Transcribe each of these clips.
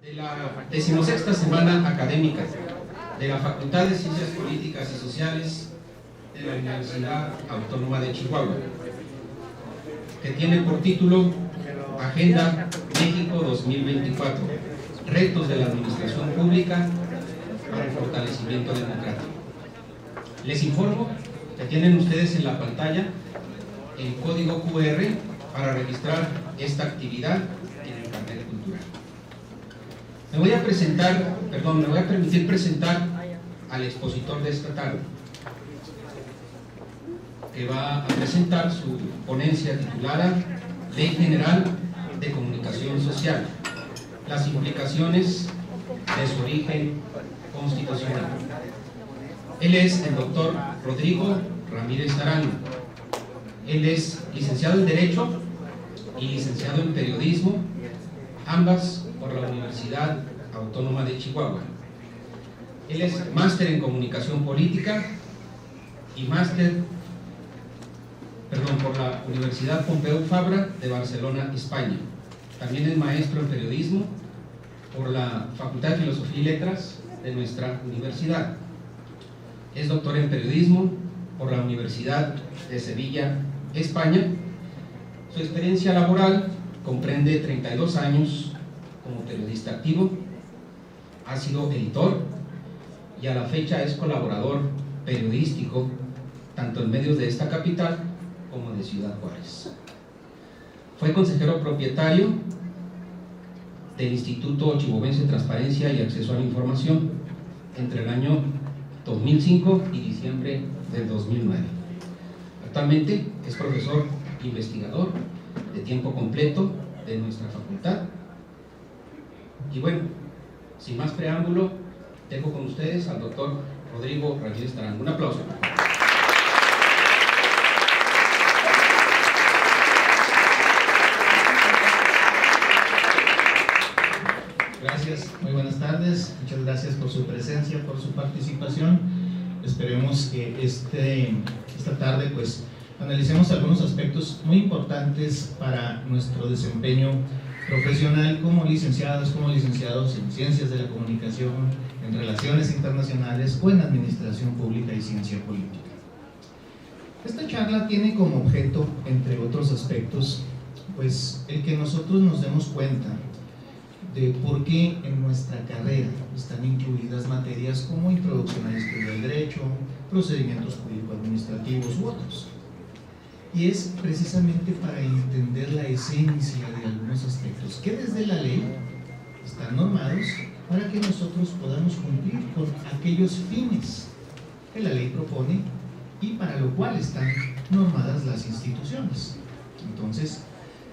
de la 16ª semana académica de la Facultad de Ciencias Políticas y Sociales de la Universidad Autónoma de Chihuahua, que tiene por título Agenda México 2024, retos de la administración pública para el fortalecimiento democrático. Les informo que tienen ustedes en la pantalla el código QR para registrar esta actividad en el carnet cultural. Me voy a permitir presentar al expositor de esta tarde, que va a presentar su ponencia titulada Ley General de Comunicación Social, las implicaciones de su origen constitucional. Él es el doctor Rodrigo Ramírez Arango. Él es licenciado en Derecho y licenciado en Periodismo, ambas por la Universidad Autónoma de Chihuahua. Él es máster en Comunicación Política y por la Universidad Pompeu Fabra de Barcelona, España. También es maestro en Periodismo por la Facultad de Filosofía y Letras de nuestra universidad. Es doctor en Periodismo por la Universidad de Sevilla, España. Su experiencia laboral comprende 32 años como periodista activo. Ha sido editor y a la fecha es colaborador periodístico tanto en medios de esta capital como de Ciudad Juárez. Fue consejero propietario del Instituto Chihuahuense de Transparencia y Acceso a la Información entre el año 2005 y diciembre del 2009. Actualmente es profesor investigador de tiempo completo de nuestra facultad. Y bueno, sin más preámbulo, dejo con ustedes al doctor Rodrigo Ramírez Arango. Un aplauso. Gracias, muy buenas tardes, muchas gracias por su presencia, por su participación. Esperemos que esta tarde pues analicemos algunos aspectos muy importantes para nuestro desempeño profesional como licenciados en Ciencias de la Comunicación, en Relaciones Internacionales o en Administración Pública y Ciencia Política. Esta charla tiene como objeto, entre otros aspectos, pues el que nosotros nos demos cuenta de por qué en nuestra carrera están incluidas materias como Introducción al Estudio del Derecho, Procedimientos Jurídico-Administrativos u otros. Y es precisamente para entender la esencia de algunos aspectos que desde la ley están normados para que nosotros podamos cumplir con aquellos fines que la ley propone y para lo cual están normadas las instituciones. Entonces,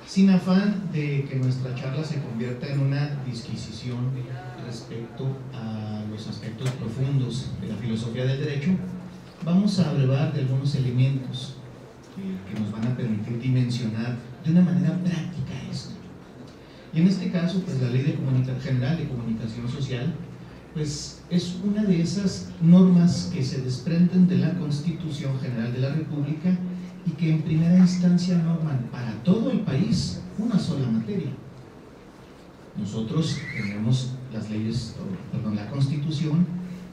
sin afán de que nuestra charla se convierta en una disquisición respecto a los aspectos profundos de la filosofía del derecho, vamos a abrevar de algunos elementos que nos van a permitir dimensionar de una manera práctica esto. Y en este caso, pues la Ley General de Comunicación Social, pues es una de esas normas que se desprenden de la Constitución General de la República y que en primera instancia norman para todo el país una sola materia. Nosotros tenemos la Constitución,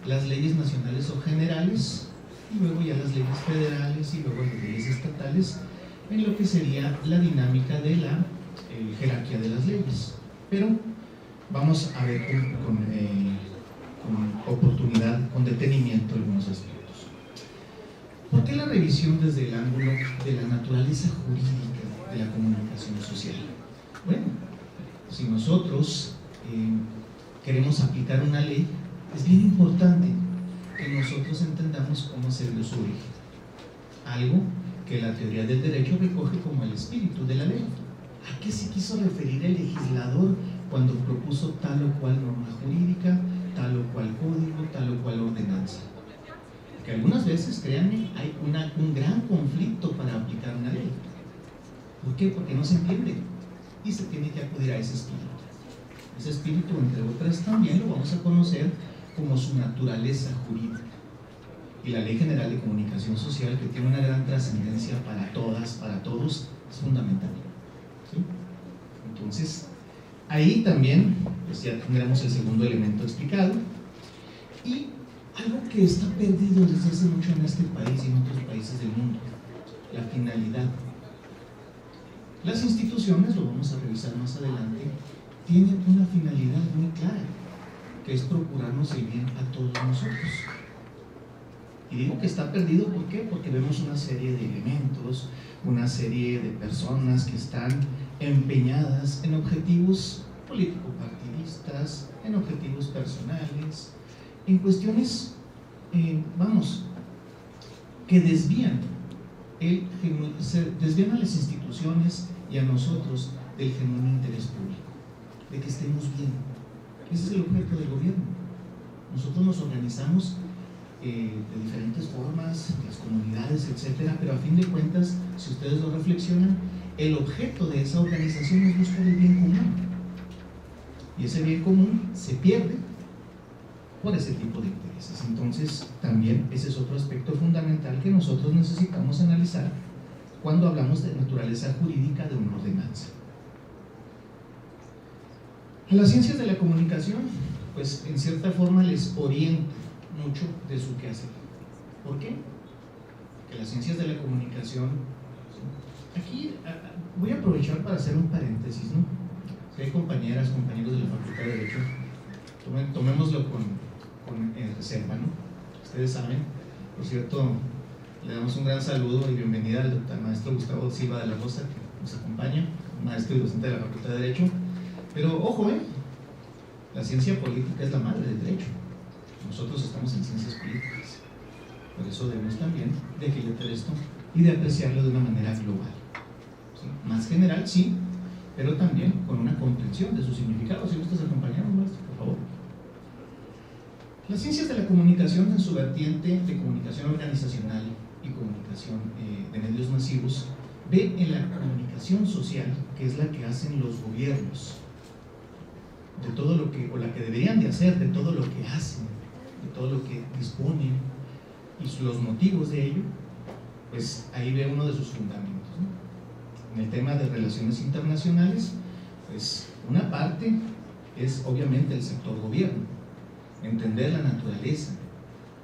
las leyes nacionales o generales, y luego ya las leyes federales y luego las leyes estatales, en lo que sería la dinámica de la jerarquía de las leyes. Pero vamos a ver con oportunidad, con detenimiento algunos aspectos. ¿Por qué la revisión desde el ángulo de la naturaleza jurídica de la comunicación social? Bueno, si nosotros queremos aplicar una ley, es bien importante que nosotros entendamos cómo se dio su origen. Algo que la teoría del derecho recoge como el espíritu de la ley. ¿A qué se quiso referir el legislador cuando propuso tal o cual norma jurídica, tal o cual código, tal o cual ordenanza? Que algunas veces, créanme, hay un gran conflicto para aplicar una ley. ¿Por qué? Porque no se entiende y se tiene que acudir a ese espíritu. Ese espíritu, entre otras, también lo vamos a conocer como su naturaleza jurídica. Y la Ley General de Comunicación Social, que tiene una gran trascendencia para todas, para todos, es fundamental. ¿Sí? Entonces, ahí también pues ya tendremos el segundo elemento explicado. Y algo que está perdido desde hace mucho en este país y en otros países del mundo: la finalidad. Las instituciones, lo vamos a revisar más adelante, tienen una finalidad muy clara, que es procurarnos el bien a todos nosotros. Y digo que está perdido, ¿por qué? Porque vemos una serie de elementos, una serie de personas que están empeñadas en objetivos político-partidistas, en objetivos personales, en cuestiones, que desvían a las instituciones y a nosotros del genuino interés público, de que estemos bien. Ese es el objeto del gobierno. Nosotros nos organizamos de diferentes formas, las comunidades, etcétera, pero a fin de cuentas, si ustedes lo reflexionan, el objeto de esa organización es buscar el bien común, y ese bien común se pierde por ese tipo de intereses. Entonces, también ese es otro aspecto fundamental que nosotros necesitamos analizar cuando hablamos de naturaleza jurídica de una ordenanza. A las ciencias de la comunicación, pues en cierta forma les orienta mucho de su quehacer. ¿Por qué? Porque las ciencias de la comunicación, aquí voy a aprovechar para hacer un paréntesis, ¿no? Si hay compañeras, compañeros de la Facultad de Derecho, tomémoslo con reserva, ¿no? Ustedes saben, por cierto, le damos un gran saludo y bienvenida al maestro Gustavo Silva de la Rosa, que nos acompaña, maestro y docente de la Facultad de Derecho. Pero ojo, la ciencia política es la madre del derecho. Nosotros estamos en ciencias políticas, por eso debemos también de equilibrar esto y de apreciarlo de una manera global, ¿sí? Más general, sí, pero también con una comprensión de su significado. Si gustas acompañarnos, maestro, por favor. Las ciencias de la comunicación, en su vertiente de comunicación organizacional y comunicación de medios masivos, ve en la comunicación social, que es la que hacen los gobiernos, de todo lo que, o la que deberían de hacer, de todo lo que hacen, de todo lo que disponen y los motivos de ello, pues ahí ve uno de sus fundamentos, ¿no? En el tema de relaciones internacionales, pues una parte es obviamente el sector gobierno. Entender la naturaleza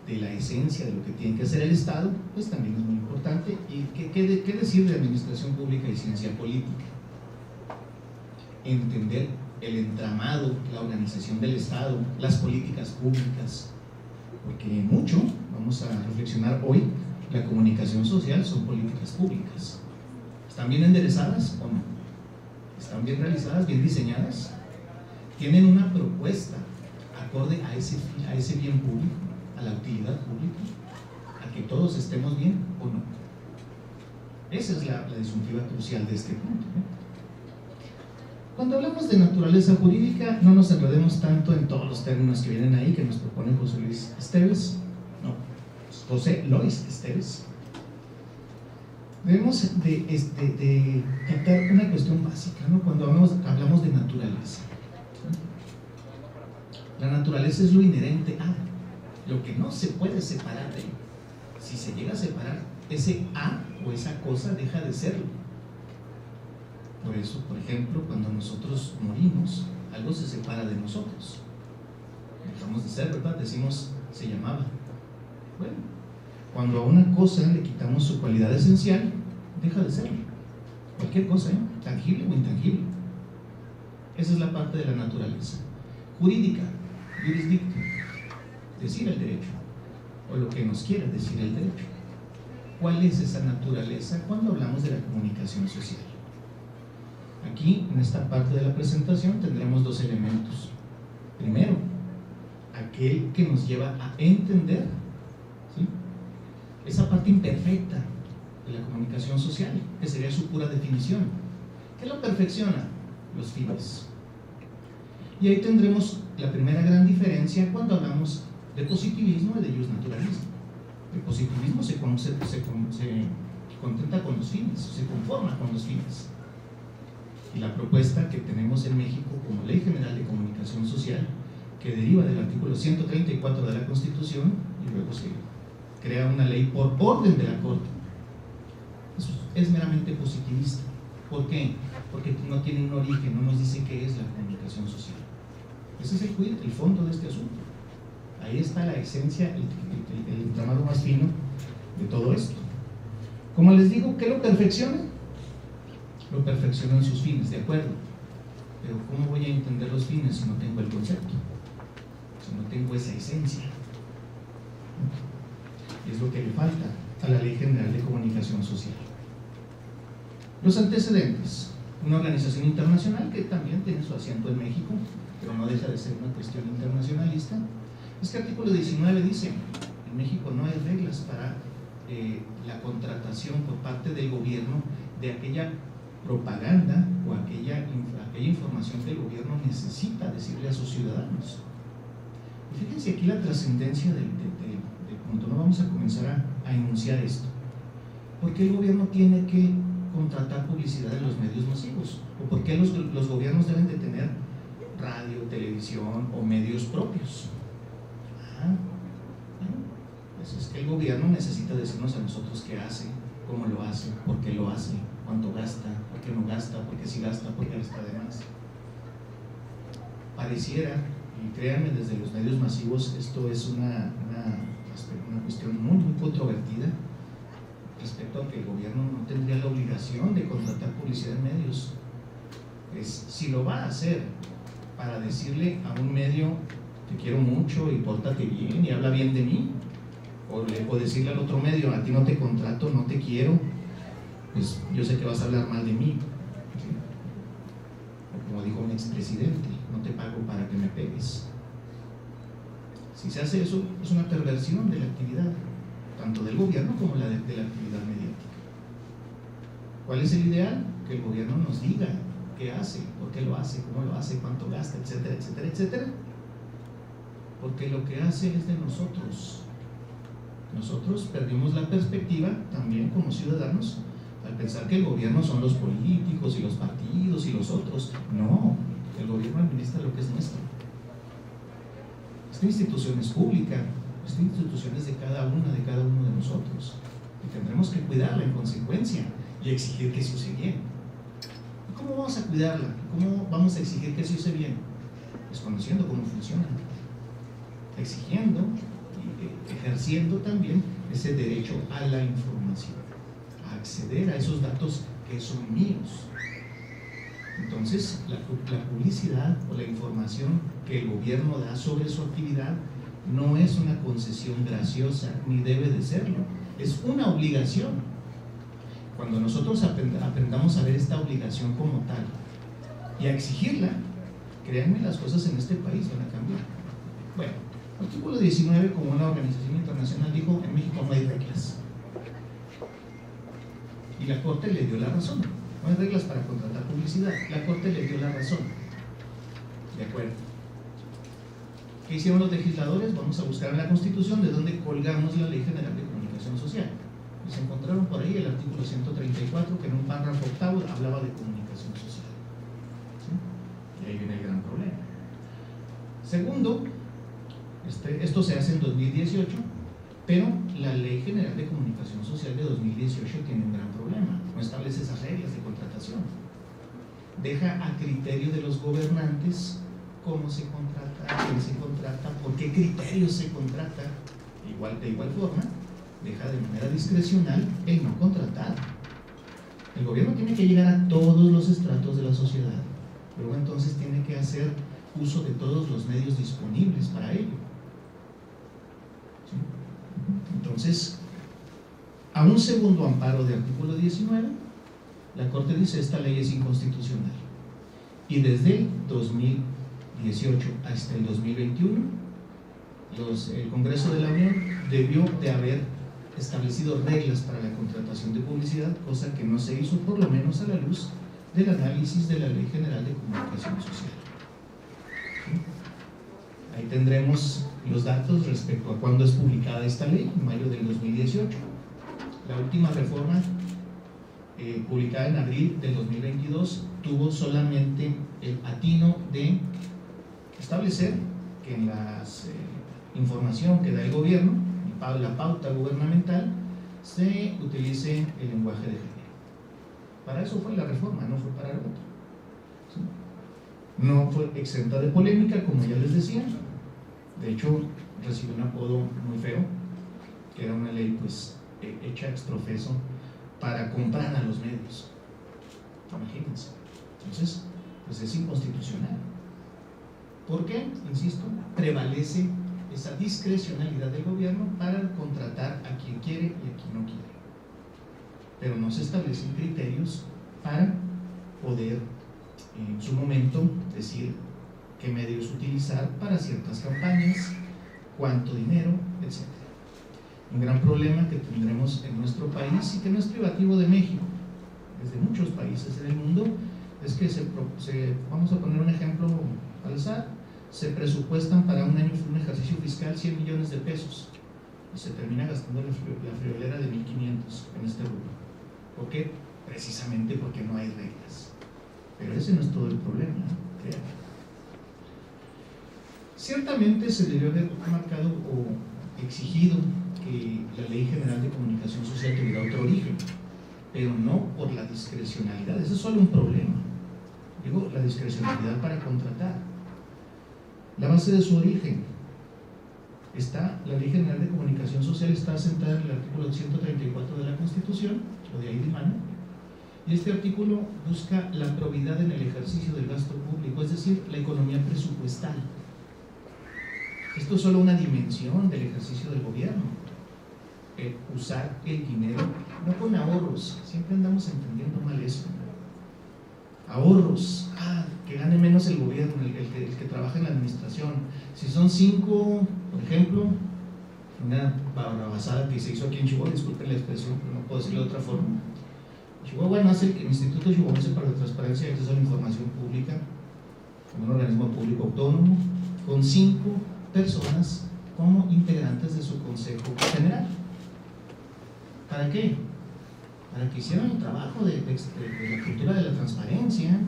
de la esencia de lo que tiene que hacer el Estado, pues también es muy importante. ¿Y qué decir de administración pública y ciencia política? Entender el entramado, la organización del Estado, las políticas públicas, porque mucho, vamos a reflexionar hoy, la comunicación social son políticas públicas. ¿Están bien enderezadas o no? ¿Están bien realizadas, bien diseñadas? ¿Tienen una propuesta acorde a ese bien público, a la utilidad pública, a que todos estemos bien o no? Esa es la disyuntiva crucial de este punto, ¿no? Cuando hablamos de naturaleza jurídica, no nos enredemos tanto en todos los términos que vienen ahí, que nos propone José Luis Esteves, José Lois Esteves. Debemos de captar una cuestión básica, ¿no? Cuando hablamos de naturaleza. La naturaleza es lo inherente a, lo que no se puede separar de. Si se llega a separar, ese a o esa cosa deja de serlo. Por eso, por ejemplo, cuando nosotros morimos, algo se separa de nosotros. Dejamos de ser, ¿verdad? Decimos, se llamaba. Bueno, cuando a una cosa le quitamos su cualidad esencial, deja de serlo. Cualquier cosa, tangible o intangible. Esa es la parte de la naturaleza. Jurídica, jurisdicto, decir el derecho, o lo que nos quiere decir el derecho. ¿Cuál es esa naturaleza cuando hablamos de la comunicación social? Aquí, en esta parte de la presentación, tendremos dos elementos. Primero, aquel que nos lleva a entender, ¿sí?, esa parte imperfecta de la comunicación social, que sería su pura definición. ¿Qué lo perfecciona? Los fines. Y ahí tendremos la primera gran diferencia cuando hablamos de positivismo y de justnaturalismo. El positivismo se contenta con los fines, se conforma con los fines. Y la propuesta que tenemos en México como Ley General de Comunicación Social, que deriva del artículo 134 de la Constitución, y luego se crea una ley por orden de la Corte, es meramente positivista. ¿Por qué? Porque no tiene un origen, no nos dice qué es la comunicación social. Ese es el fondo de este asunto. Ahí está la esencia, el entramado más fino de todo esto. Como les digo, ¿qué lo perfecciona? Lo perfeccionan sus fines, de acuerdo. Pero ¿cómo voy a entender los fines si no tengo el concepto? Si no tengo esa esencia. Es lo que le falta a la Ley General de Comunicación Social. Los antecedentes. Una organización internacional que también tiene su asiento en México, pero no deja de ser una cuestión internacionalista. Este artículo 19 dice: en México no hay reglas para la contratación por parte del gobierno de aquella propaganda o aquella información que el gobierno necesita decirle a sus ciudadanos. Y fíjense aquí la trascendencia del punto. No vamos a comenzar a enunciar esto. ¿Por qué el gobierno tiene que contratar publicidad en los medios masivos? ¿O por qué los gobiernos deben de tener radio, televisión o medios propios? Pues es que el gobierno necesita decirnos a nosotros qué hace, cómo lo hace, por qué lo hace, cuánto gasta, por qué no gasta, por qué sí gasta, por qué gasta de más. Pareciera, y créanme, desde los medios masivos esto es una cuestión muy, muy controvertida respecto a que el gobierno no tendría la obligación de contratar publicidad en medios. Pues, si lo va a hacer para decirle a un medio te quiero mucho y pórtate bien y habla bien de mí, o decirle al otro medio a ti no te contrato, no te quiero, pues yo sé que vas a hablar mal de mí, ¿sí? O como dijo un expresidente, no te pago para que me pegues. Si se hace eso, es una perversión de la actividad, tanto del gobierno como de la actividad mediática. ¿Cuál es el ideal? Que el gobierno nos diga qué hace, por qué lo hace, cómo lo hace, cuánto gasta, etcétera, etcétera, etcétera. Porque lo que hace es de nosotros. Nosotros perdimos la perspectiva también como ciudadanos al pensar que el gobierno son los políticos y los partidos y los otros. No, el gobierno administra lo que es nuestro. Esta institución es pública, esta institución es de cada uno de nosotros, y tendremos que cuidarla en consecuencia y exigir que se use bien. ¿Y cómo vamos a cuidarla? ¿Cómo vamos a exigir que se use bien? Pues conociendo cómo funciona, exigiendo y ejerciendo también ese derecho a la información, a acceder a esos datos que son míos. Entonces, la publicidad o la información que el gobierno da sobre su actividad no es una concesión graciosa, ni debe de serlo, es una obligación. Cuando nosotros aprendamos a ver esta obligación como tal y a exigirla, créanme, las cosas en este país van a cambiar. Bueno, el artículo 19, como una organización internacional dijo, en México no hay reglas. Y la Corte le dio la razón. No hay reglas para contratar publicidad. La Corte le dio la razón. De acuerdo. ¿Qué hicieron los legisladores? Vamos a buscar en la Constitución de dónde colgamos la Ley General de Comunicación Social. Y se encontraron por ahí el artículo 134, que en un párrafo octavo hablaba de comunicación social. ¿Sí? Y ahí viene el gran problema. Segundo, esto se hace en 2018, pero la Ley General de Comunicación Social de 2018 tiene un gran problema. No establece esas reglas de contratación. Deja a criterio de los gobernantes cómo se contrata, quién se contrata, por qué criterios se contrata. De igual forma, deja de manera discrecional el no contratar. El gobierno tiene que llegar a todos los estratos de la sociedad. Luego entonces tiene que hacer uso de todos los medios disponibles para ello. ¿Sí? Entonces, a un segundo amparo de artículo 19, la Corte dice: esta ley es inconstitucional. Y desde el 2018 hasta el 2021, el Congreso de la Unión debió de haber establecido reglas para la contratación de publicidad, cosa que no se hizo, por lo menos a la luz del análisis de la Ley General de Comunicación Social. ¿Sí? Ahí tendremos los datos respecto a cuándo es publicada esta ley, en mayo del 2018. La última reforma, publicada en abril del 2022, tuvo solamente el atino de establecer que en la información que da el gobierno, la pauta gubernamental, se utilice el lenguaje de género. Para eso fue la reforma, no fue para el otro. ¿Sí? No fue exenta de polémica, como ya les decía. De hecho, recibió un apodo muy feo, que era una ley pues hecha ex profeso para comprar a los medios. Imagínense. Entonces, pues es inconstitucional. ¿Por qué? Insisto, prevalece esa discrecionalidad del gobierno para contratar a quien quiere y a quien no quiere. Pero no se establecen criterios para poder en su momento decir qué medios utilizar para ciertas campañas, cuánto dinero, etc. Un gran problema que tendremos en nuestro país y que no es privativo de México, es de muchos países en el mundo, es que vamos a poner un ejemplo al azar, se presupuestan para un año, un ejercicio fiscal, 100 millones de pesos y se termina gastando la friolera de 1.500 en este rubro. ¿Por qué? Precisamente porque no hay reglas. Pero ese no es todo el problema, créanme. Ciertamente se debió haber marcado o exigido que la Ley General de Comunicación Social tuviera otro origen, pero no por la discrecionalidad. Ese es solo un problema. Digo, la discrecionalidad para contratar. La base de su origen está, la Ley General de Comunicación Social está asentada en el artículo 134 de la Constitución, o de ahí de mano, y este artículo busca la probidad en el ejercicio del gasto público, es decir, la economía presupuestal. Esto es solo una dimensión del ejercicio del gobierno, el usar el dinero, no con ahorros, siempre andamos entendiendo mal eso. Ahorros, que gane menos el gobierno, el que trabaja en la administración. Si son 5, por ejemplo, una barrabasada que se hizo aquí en Chihuahua, disculpen la expresión, pero no puedo decirlo de otra forma. Chihuahua nace el Instituto Chihuahuense para la Transparencia y Acceso a la Información Pública, como un organismo público autónomo, con 5 personas como integrantes de su Consejo General. ¿Para qué? Para que hicieran el trabajo de la cultura de la transparencia,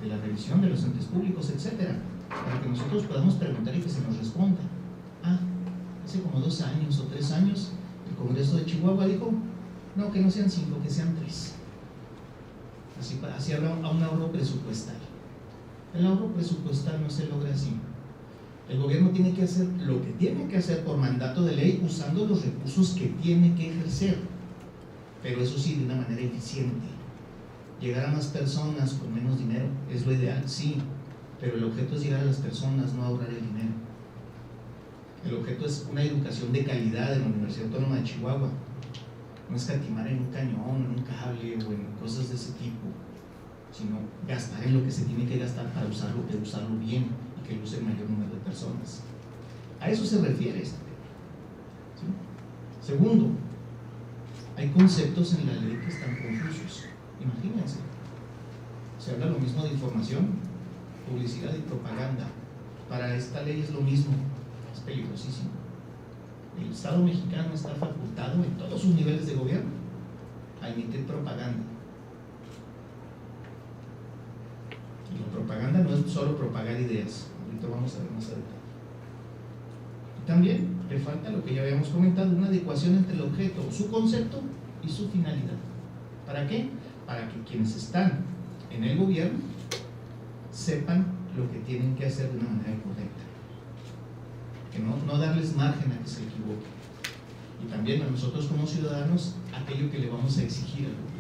de la revisión de los entes públicos, etc. Para que nosotros podamos preguntar y que se nos responda. Hace como 2 años o 3 años, el Congreso de Chihuahua dijo, no, que no sean 5, que sean 3. Así habla a un ahorro presupuestal. El ahorro presupuestal no se logra así. El gobierno tiene que hacer lo que tiene que hacer por mandato de ley, usando los recursos que tiene que ejercer, pero eso sí, de una manera eficiente. Llegar a más personas con menos dinero es lo ideal, sí, pero el objeto es llegar a las personas, no ahorrar el dinero. El objeto es una educación de calidad en la Universidad Autónoma de Chihuahua, no escatimar en un cañón, en un cable o en cosas de ese tipo, sino gastar en lo que se tiene que gastar para usarlo, pero usarlo bien y que lo use el mayor número de personas. A eso se refiere este tema. ¿Sí? Segundo, hay conceptos en la ley que están confusos. Imagínense, se habla lo mismo de información, publicidad y propaganda. Para esta ley es lo mismo, es peligrosísimo. El Estado mexicano está facultado en todos sus niveles de gobierno a emitir propaganda. Y la propaganda no es solo propagar ideas, ahorita vamos a ver más adelante. Y también le falta lo que ya habíamos comentado, una adecuación entre el objeto, su concepto y su finalidad. ¿Para qué? Para que quienes están en el gobierno sepan lo que tienen que hacer de una manera correcta, que no darles margen a que se equivoquen, y también a nosotros como ciudadanos aquello que le vamos a exigir al gobierno.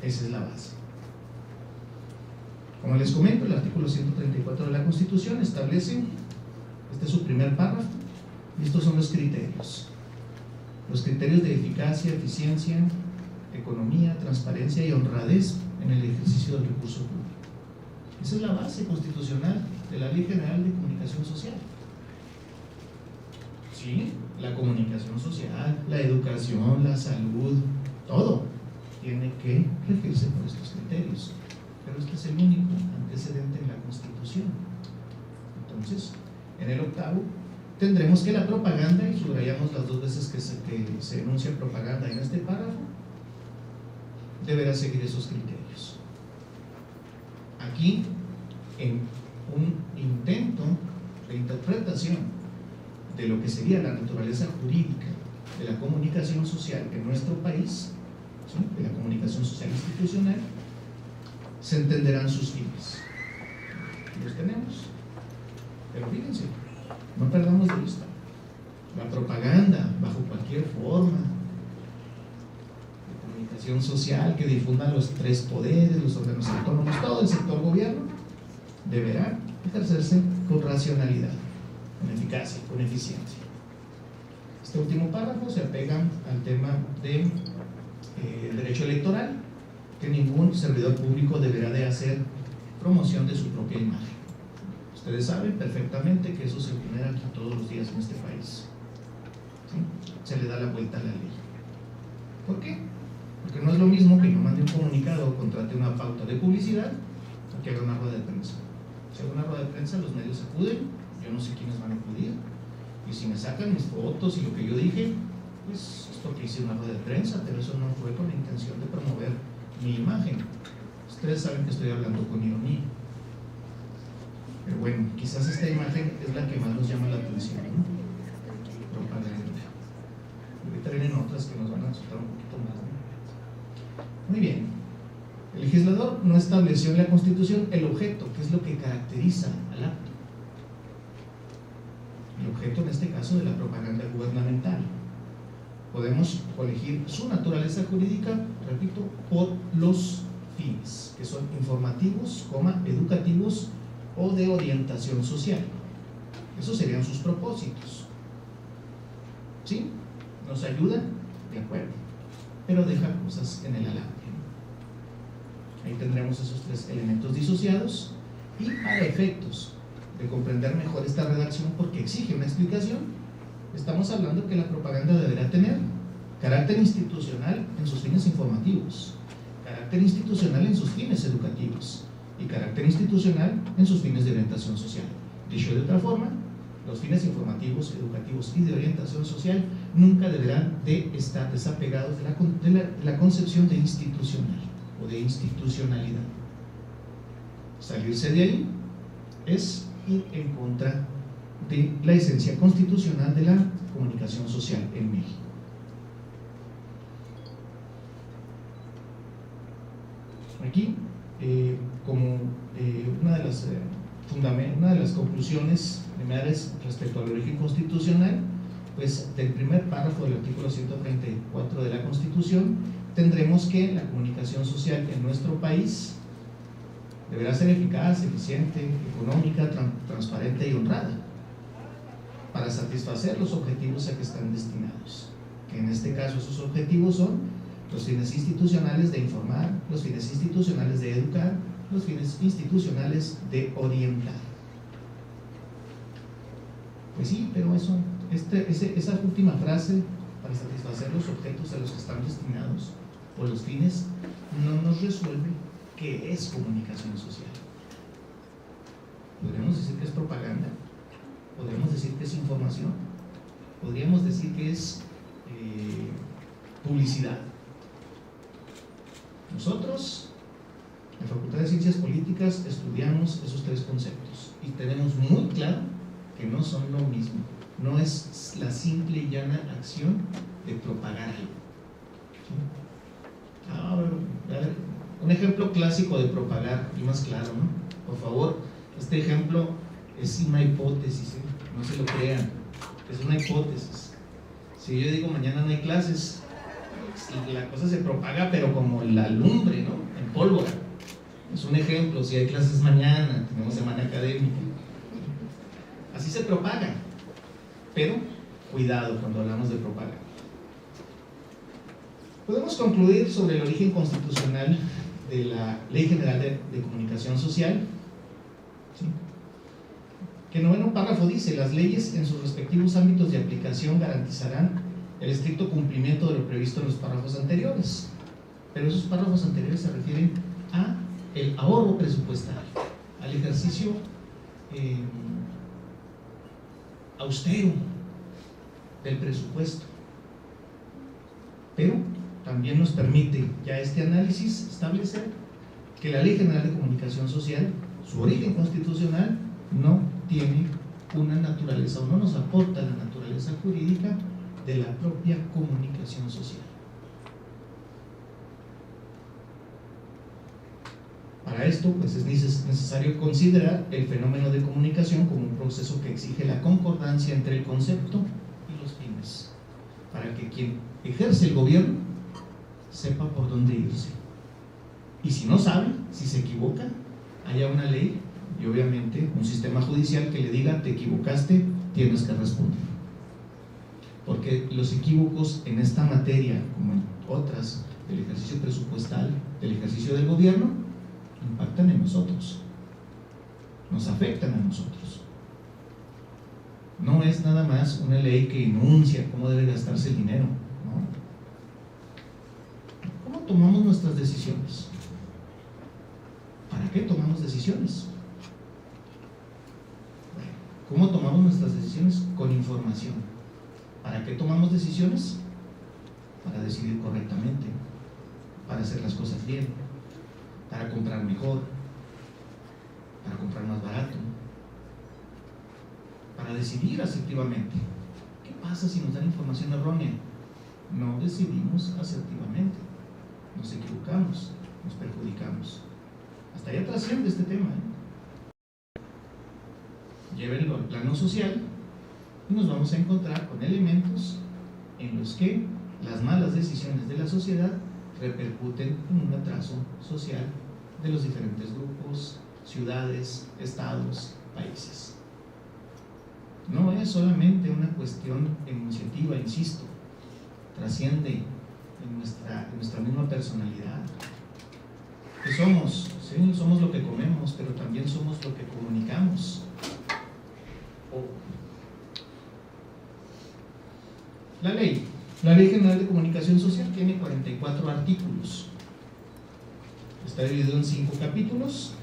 Esa es la base. Como les comento, el artículo 134 de la Constitución establece, este es su primer párrafo, y estos son los criterios de eficacia, eficiencia, economía, transparencia y honradez en el ejercicio del recurso público. Esa es la base constitucional de la Ley General de Comunicación Social. Sí, la comunicación social, la educación, la salud, todo tiene que regirse por estos criterios, pero este es el único antecedente en la Constitución. Entonces, en el octavo tendremos que la propaganda, y subrayamos las 2 veces que se enuncia propaganda en este párrafo, deberá seguir esos criterios. Aquí, en un intento de interpretación de lo que sería la naturaleza jurídica de la comunicación social en nuestro país, ¿sí?, de la comunicación social institucional, se entenderán sus fines. los tenemos. Pero fíjense, no perdamos de vista, la propaganda, bajo cualquier forma de comunicación social que difundan los tres poderes, los órganos autónomos, todo el sector gobierno, deberá ejercerse con racionalidad, con eficacia, con eficiencia. Este último párrafo se apega al tema de derecho electoral, que ningún servidor público deberá de hacer promoción de su propia imagen. Ustedes saben perfectamente que eso se vulnera aquí todos los días en este país, ¿sí? Se le da la vuelta a la ley. ¿Por qué? Porque no es lo mismo que yo mande un comunicado o contrate una pauta de publicidad o que haga una rueda de prensa. Si hago una rueda de prensa, los medios acuden, yo no sé quiénes van a acudir, y si me sacan mis fotos y lo que yo dije, pues es porque hice una rueda de prensa, pero eso no fue con la intención de promover mi imagen. Ustedes saben que estoy hablando con ironía, pero bueno, quizás esta imagen es la que más nos llama la atención, ¿no? Propaganda. Ahorita vienen otras que nos van a asustar un poquito más, ¿no? Muy bien. El legislador no estableció en la Constitución el objeto, que es lo que caracteriza al acto. El objeto, en este caso, de la propaganda gubernamental. Podemos colegir su naturaleza jurídica, repito, por los fines, que son informativos, educativos o de orientación social. Esos serían sus propósitos. ¿Sí? ¿Nos ayudan? De acuerdo. Pero deja cosas en el alambre. Ahí tendremos esos tres elementos disociados, y para efectos de comprender mejor esta redacción, porque exige una explicación, estamos hablando que la propaganda deberá tener carácter institucional en sus fines informativos, carácter institucional en sus fines educativos y carácter institucional en sus fines de orientación social. Dicho de otra forma, los fines informativos, educativos y de orientación social nunca deberán de estar desapegados de la concepción de institucional o de institucionalidad. Salirse de ahí es ir en contra de la esencia constitucional de la comunicación social en México. Aquí, como una de las conclusiones primeras respecto al origen constitucional, pues del primer párrafo del artículo 134 de la Constitución, tendremos que la comunicación social en nuestro país deberá ser eficaz, eficiente, económica, transparente y honrada para satisfacer los objetivos a que están destinados, que en este caso esos objetivos son los fines institucionales de informar, los fines institucionales de educar, los fines institucionales de orientar. Pues sí, pero eso, esa última frase, para satisfacer los objetos a los que están destinados o los fines, no nos resuelve qué es comunicación social. Podríamos decir que es propaganda, podríamos decir que es información, podríamos decir que es publicidad. Nosotros, en la Facultad de Ciencias Políticas, estudiamos esos tres conceptos y tenemos muy claro que no son lo mismo. No es la simple y llana acción de propagar algo. ¿Sí? A ver, un ejemplo clásico de propagar y más claro, ¿no? Por favor, este ejemplo es una hipótesis, ¿eh? No se lo crean, es una hipótesis. Si yo digo mañana no hay clases, la cosa se propaga, pero como la lumbre, ¿no? En pólvora. Es un ejemplo. Si hay clases mañana, tenemos semana académica, así se propaga. Pero cuidado cuando hablamos de propaganda. Podemos concluir sobre el origen constitucional de la Ley General de Comunicación Social, ¿sí? Que el noveno párrafo dice: las leyes en sus respectivos ámbitos de aplicación garantizarán el estricto cumplimiento de lo previsto en los párrafos anteriores. Pero esos párrafos anteriores se refieren a el ahorro presupuestario, al ejercicio austero del presupuesto. Pero también nos permite ya este análisis establecer que la Ley General de Comunicación Social, su origen constitucional, no tiene una naturaleza, o no nos aporta la naturaleza jurídica de la propia comunicación social. Para esto, pues es necesario considerar el fenómeno de comunicación como un proceso que exige la concordancia entre el concepto y los fines, para que quien ejerce el gobierno sepa por dónde irse. Y si no sabe, si se equivoca, haya una ley y obviamente un sistema judicial que le diga: te equivocaste, tienes que responder. Porque los equívocos en esta materia, como en otras, del ejercicio presupuestal, del ejercicio del gobierno, impactan en nosotros, nos afectan a nosotros. No es nada más una ley que enuncia cómo debe gastarse el dinero, ¿no? ¿Cómo tomamos nuestras decisiones? ¿Para qué tomamos decisiones? Bueno, ¿cómo tomamos nuestras decisiones? Con información. ¿Para qué tomamos decisiones? Para decidir correctamente, para hacer las cosas bien, para comprar mejor, para comprar más barato, para decidir asertivamente. ¿Qué pasa si nos dan información errónea? No decidimos asertivamente, nos equivocamos, nos perjudicamos. Hasta allá trasciende este tema, Llévenlo al plano social y nos vamos a encontrar con elementos en los que las malas decisiones de la sociedad repercuten en un atraso social de los diferentes grupos, ciudades, estados, países. No es solamente una cuestión enunciativa, insisto, trasciende en nuestra misma personalidad. ¿Qué somos? Sí, somos lo que comemos, pero también somos lo que comunicamos. La Ley General de Comunicación Social tiene 44 artículos. Está dividido en 5 capítulos,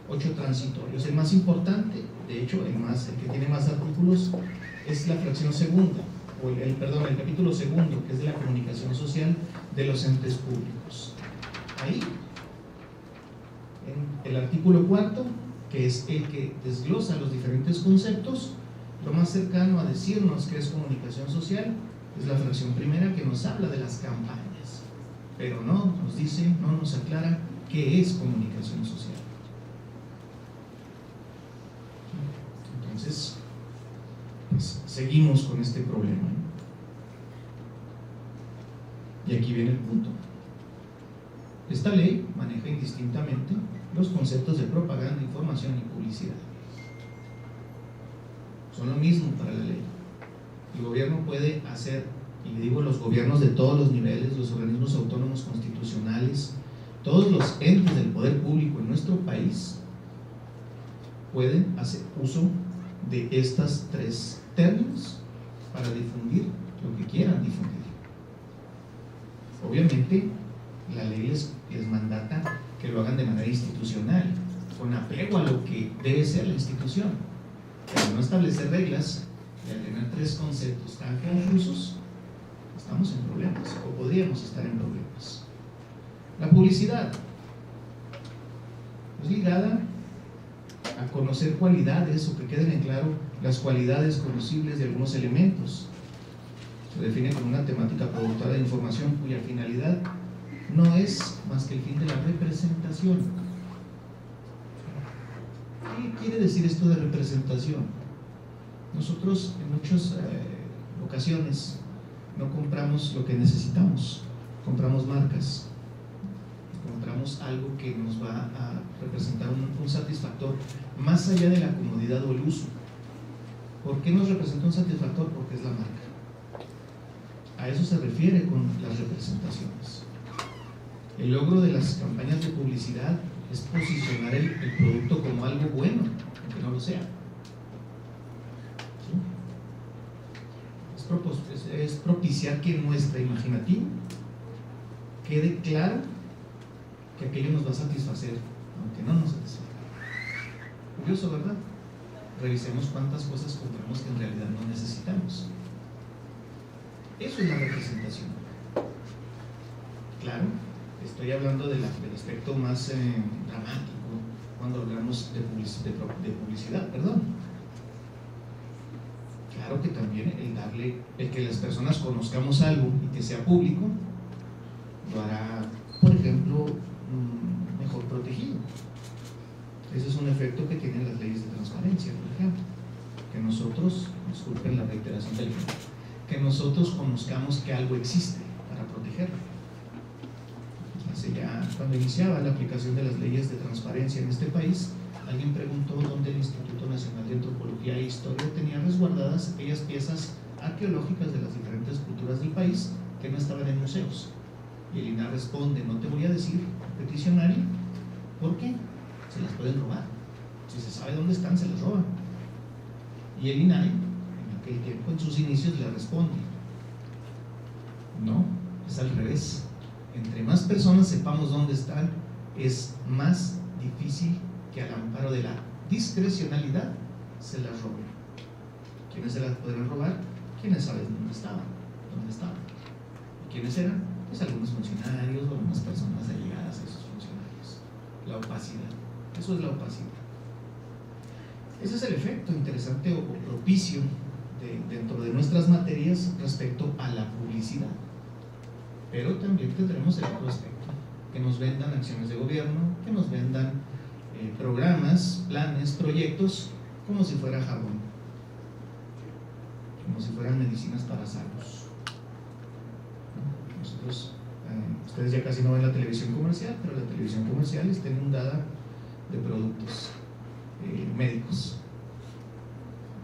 8 transitorios. El más importante, de hecho, el que tiene más artículos, es la fracción segunda, el capítulo segundo, que es de la comunicación social de los entes públicos. Ahí, en el artículo 4, que es el que desglosa los diferentes conceptos, lo más cercano a decirnos qué es comunicación social es la fracción primera, que nos habla de las campañas, pero no nos dice, no nos aclara qué es comunicación social. Entonces, pues, seguimos con este problema. Y aquí viene el punto. Esta ley maneja indistintamente los conceptos de propaganda, información y publicidad. Son lo mismo para la ley. El gobierno puede hacer, y le digo los gobiernos de todos los niveles, los organismos autónomos constitucionales, todos los entes del poder público en nuestro país pueden hacer uso de estas 3 términos para difundir lo que quieran difundir. Obviamente, la ley les mandata que lo hagan de manera institucional, con apego a lo que debe ser la institución, pero no establecer reglas y al tener 3 conceptos tan confusos, estamos en problemas, o podríamos estar en problemas. La publicidad es ligada a conocer cualidades, o que queden en claro las cualidades conocibles de algunos elementos. Se define como una temática productora de información cuya finalidad no es más que el fin de la representación. ¿Qué quiere decir esto de representación? Nosotros en muchas ocasiones no compramos lo que necesitamos, compramos marcas, compramos algo que nos va a representar un satisfactor más allá de la comodidad o el uso. ¿Por qué nos representa un satisfactor? Porque es la marca. A eso se refiere con las representaciones. El logro de las campañas de publicidad es posicionar el producto como algo bueno, aunque no lo sea. ¿Sí? Es propiciar que en nuestra imaginativa quede claro que aquello nos va a satisfacer, aunque no nos satisfaga. Curioso, ¿verdad? Revisemos cuántas cosas compramos que en realidad no necesitamos. Eso es la representación. Claro, estoy hablando del aspecto más dramático cuando hablamos de publicidad, perdón. Claro que también el que las personas conozcamos algo y que sea público lo hará, por ejemplo, mejor protegido. Ese es un efecto que tienen las leyes de transparencia, por ejemplo. Que nosotros, disculpen la reiteración del ejemplo, que nosotros conozcamos que algo existe para protegerlo. Hace ya, cuando iniciaba la aplicación de las leyes de transparencia en este país, alguien preguntó dónde el Instituto Nacional de Antropología e Historia tenía resguardadas aquellas piezas arqueológicas de las diferentes culturas del país que no estaban en museos. Y el INAH responde: no te voy a decir, peticionario, ¿por qué? Se las pueden robar. Si se sabe dónde están, se las roban. Y el INAH, en aquel tiempo, en sus inicios, le responde: no, es al revés. Entre más personas sepamos dónde están, es más difícil que al amparo de la discrecionalidad se las roben. ¿Quiénes se las podrían robar? ¿Quiénes saben dónde estaban? ¿Y quiénes eran? Pues algunos funcionarios o algunas personas allegadas a esos funcionarios. La opacidad. Eso es la opacidad. Ese es el efecto interesante o propicio dentro de nuestras materias respecto a la publicidad. Pero también tendremos el otro aspecto: que nos vendan acciones de gobierno, que nos vendan programas, planes, proyectos, como si fuera jabón, como si fueran medicinas para salvos. Nosotros, ustedes ya casi no ven la televisión comercial, pero la televisión comercial está inundada de productos médicos.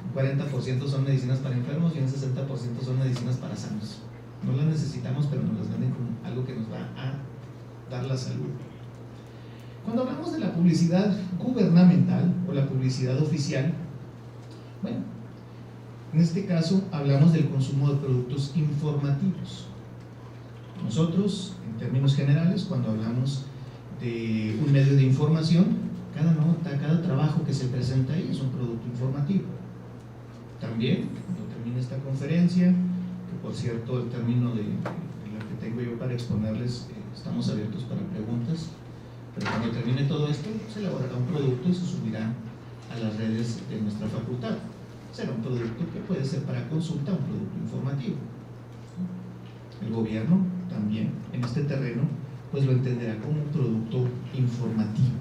Un 40% son medicinas para enfermos y un 60% son medicinas para sanos. No las necesitamos, pero nos las venden como algo que nos va a dar la salud. Cuando hablamos de la publicidad gubernamental o la publicidad oficial, bueno, en este caso hablamos del consumo de productos informativos. Nosotros, en términos generales, cuando hablamos de un medio de información, cada nota, cada trabajo que se presenta ahí es un producto informativo. También, cuando termine esta conferencia, que por cierto el término de la que tengo yo para exponerles, estamos abiertos para preguntas, pero cuando termine todo esto, se elaborará un producto y se subirá a las redes de nuestra facultad. Será un producto que puede ser para consulta, un producto informativo. El gobierno también, en este terreno, pues lo entenderá como un producto informativo.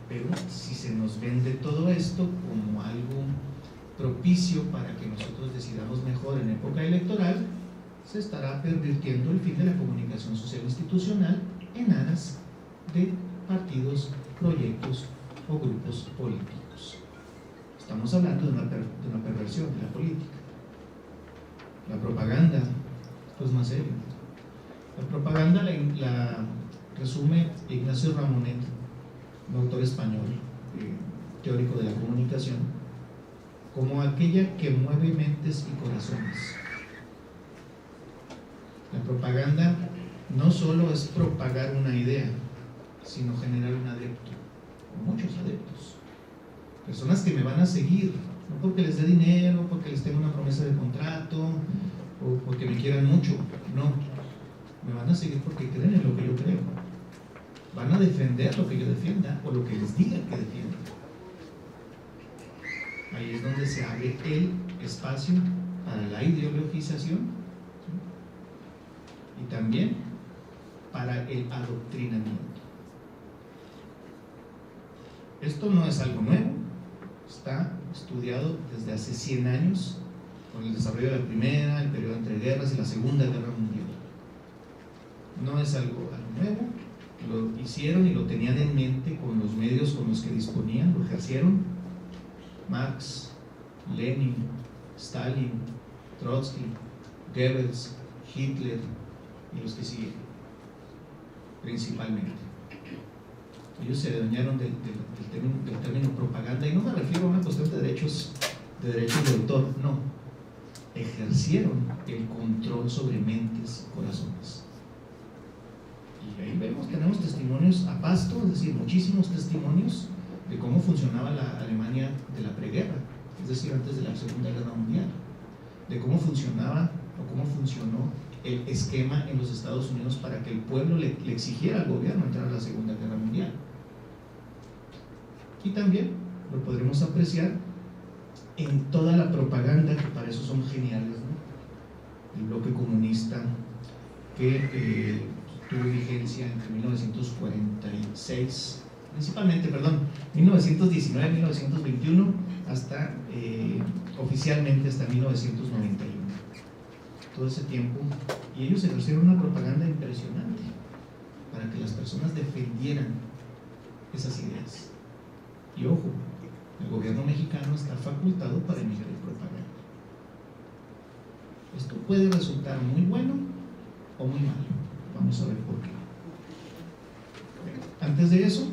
Pero si se nos vende todo esto como algo propicio para que nosotros decidamos mejor en época electoral, se estará pervirtiendo el fin de la comunicación social institucional en aras de partidos, proyectos o grupos políticos. Estamos hablando de una perversión de la política. La propaganda, pues más serio. La propaganda la resume Ignacio Ramonet, un autor español, teórico de la comunicación, como aquella que mueve mentes y corazones. La propaganda no solo es propagar una idea, sino generar un adepto, o muchos adeptos, personas que me van a seguir, no porque les dé dinero, porque les tenga una promesa de contrato, o porque me quieran mucho, no, me van a seguir porque creen en lo que yo creo, van a defender lo que yo defienda, o lo que les diga que defienda. Ahí es donde se abre el espacio para la ideologización, y también para el adoctrinamiento. Esto no es algo nuevo, está estudiado desde hace 100 años con el desarrollo de la primera, el periodo entre guerras y la Segunda Guerra Mundial. No es algo nuevo, lo hicieron y lo tenían en mente con los medios con los que disponían, lo ejercieron Marx, Lenin, Stalin, Trotsky, Goebbels, Hitler y los que siguen, principalmente. Ellos se adueñaron del término propaganda, y no me refiero a una cuestión de derechos de autor, no, ejercieron el control sobre mentes y corazones. Y ahí vemos, tenemos testimonios a pasto, es decir, muchísimos testimonios de cómo funcionaba la Alemania de la preguerra, es decir, antes de la Segunda Guerra Mundial, de cómo funcionaba o cómo funcionó el esquema en los Estados Unidos para que el pueblo le exigiera al gobierno entrar a la Segunda Guerra Mundial. Y también lo podremos apreciar en toda la propaganda, que para eso son geniales, ¿no? El bloque comunista que tuvo vigencia entre 1943 1919-1921, hasta oficialmente hasta 1991. Todo ese tiempo, y ellos ejercieron una propaganda impresionante para que las personas defendieran esas ideas. Y ojo, el gobierno mexicano está facultado para emitir propaganda. Esto puede resultar muy bueno o muy malo. Vamos a ver por qué. Antes de eso,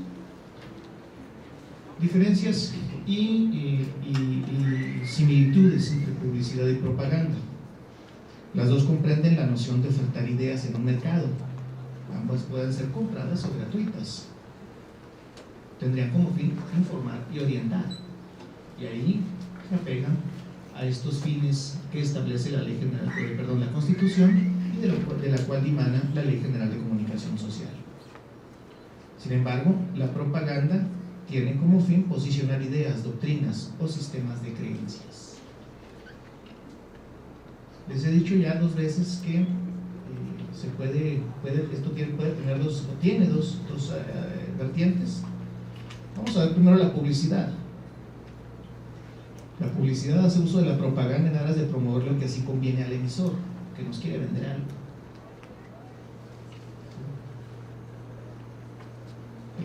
diferencias y similitudes entre publicidad y propaganda. Las dos comprenden la noción de ofertar ideas en un mercado. Ambas pueden ser compradas o gratuitas. Tendrían como fin informar y orientar. Y ahí se apegan a estos fines que establece la Ley General, la Constitución, y de la cual dimana la Ley General de Comunicación Social. Sin embargo, la propaganda tiene como fin posicionar ideas, doctrinas o sistemas de creencias. Les he dicho ya 2 veces que esto tiene dos vertientes. Vamos a ver primero la publicidad. La publicidad hace uso de la propaganda en aras de promover lo que así conviene al emisor, que nos quiere vender algo.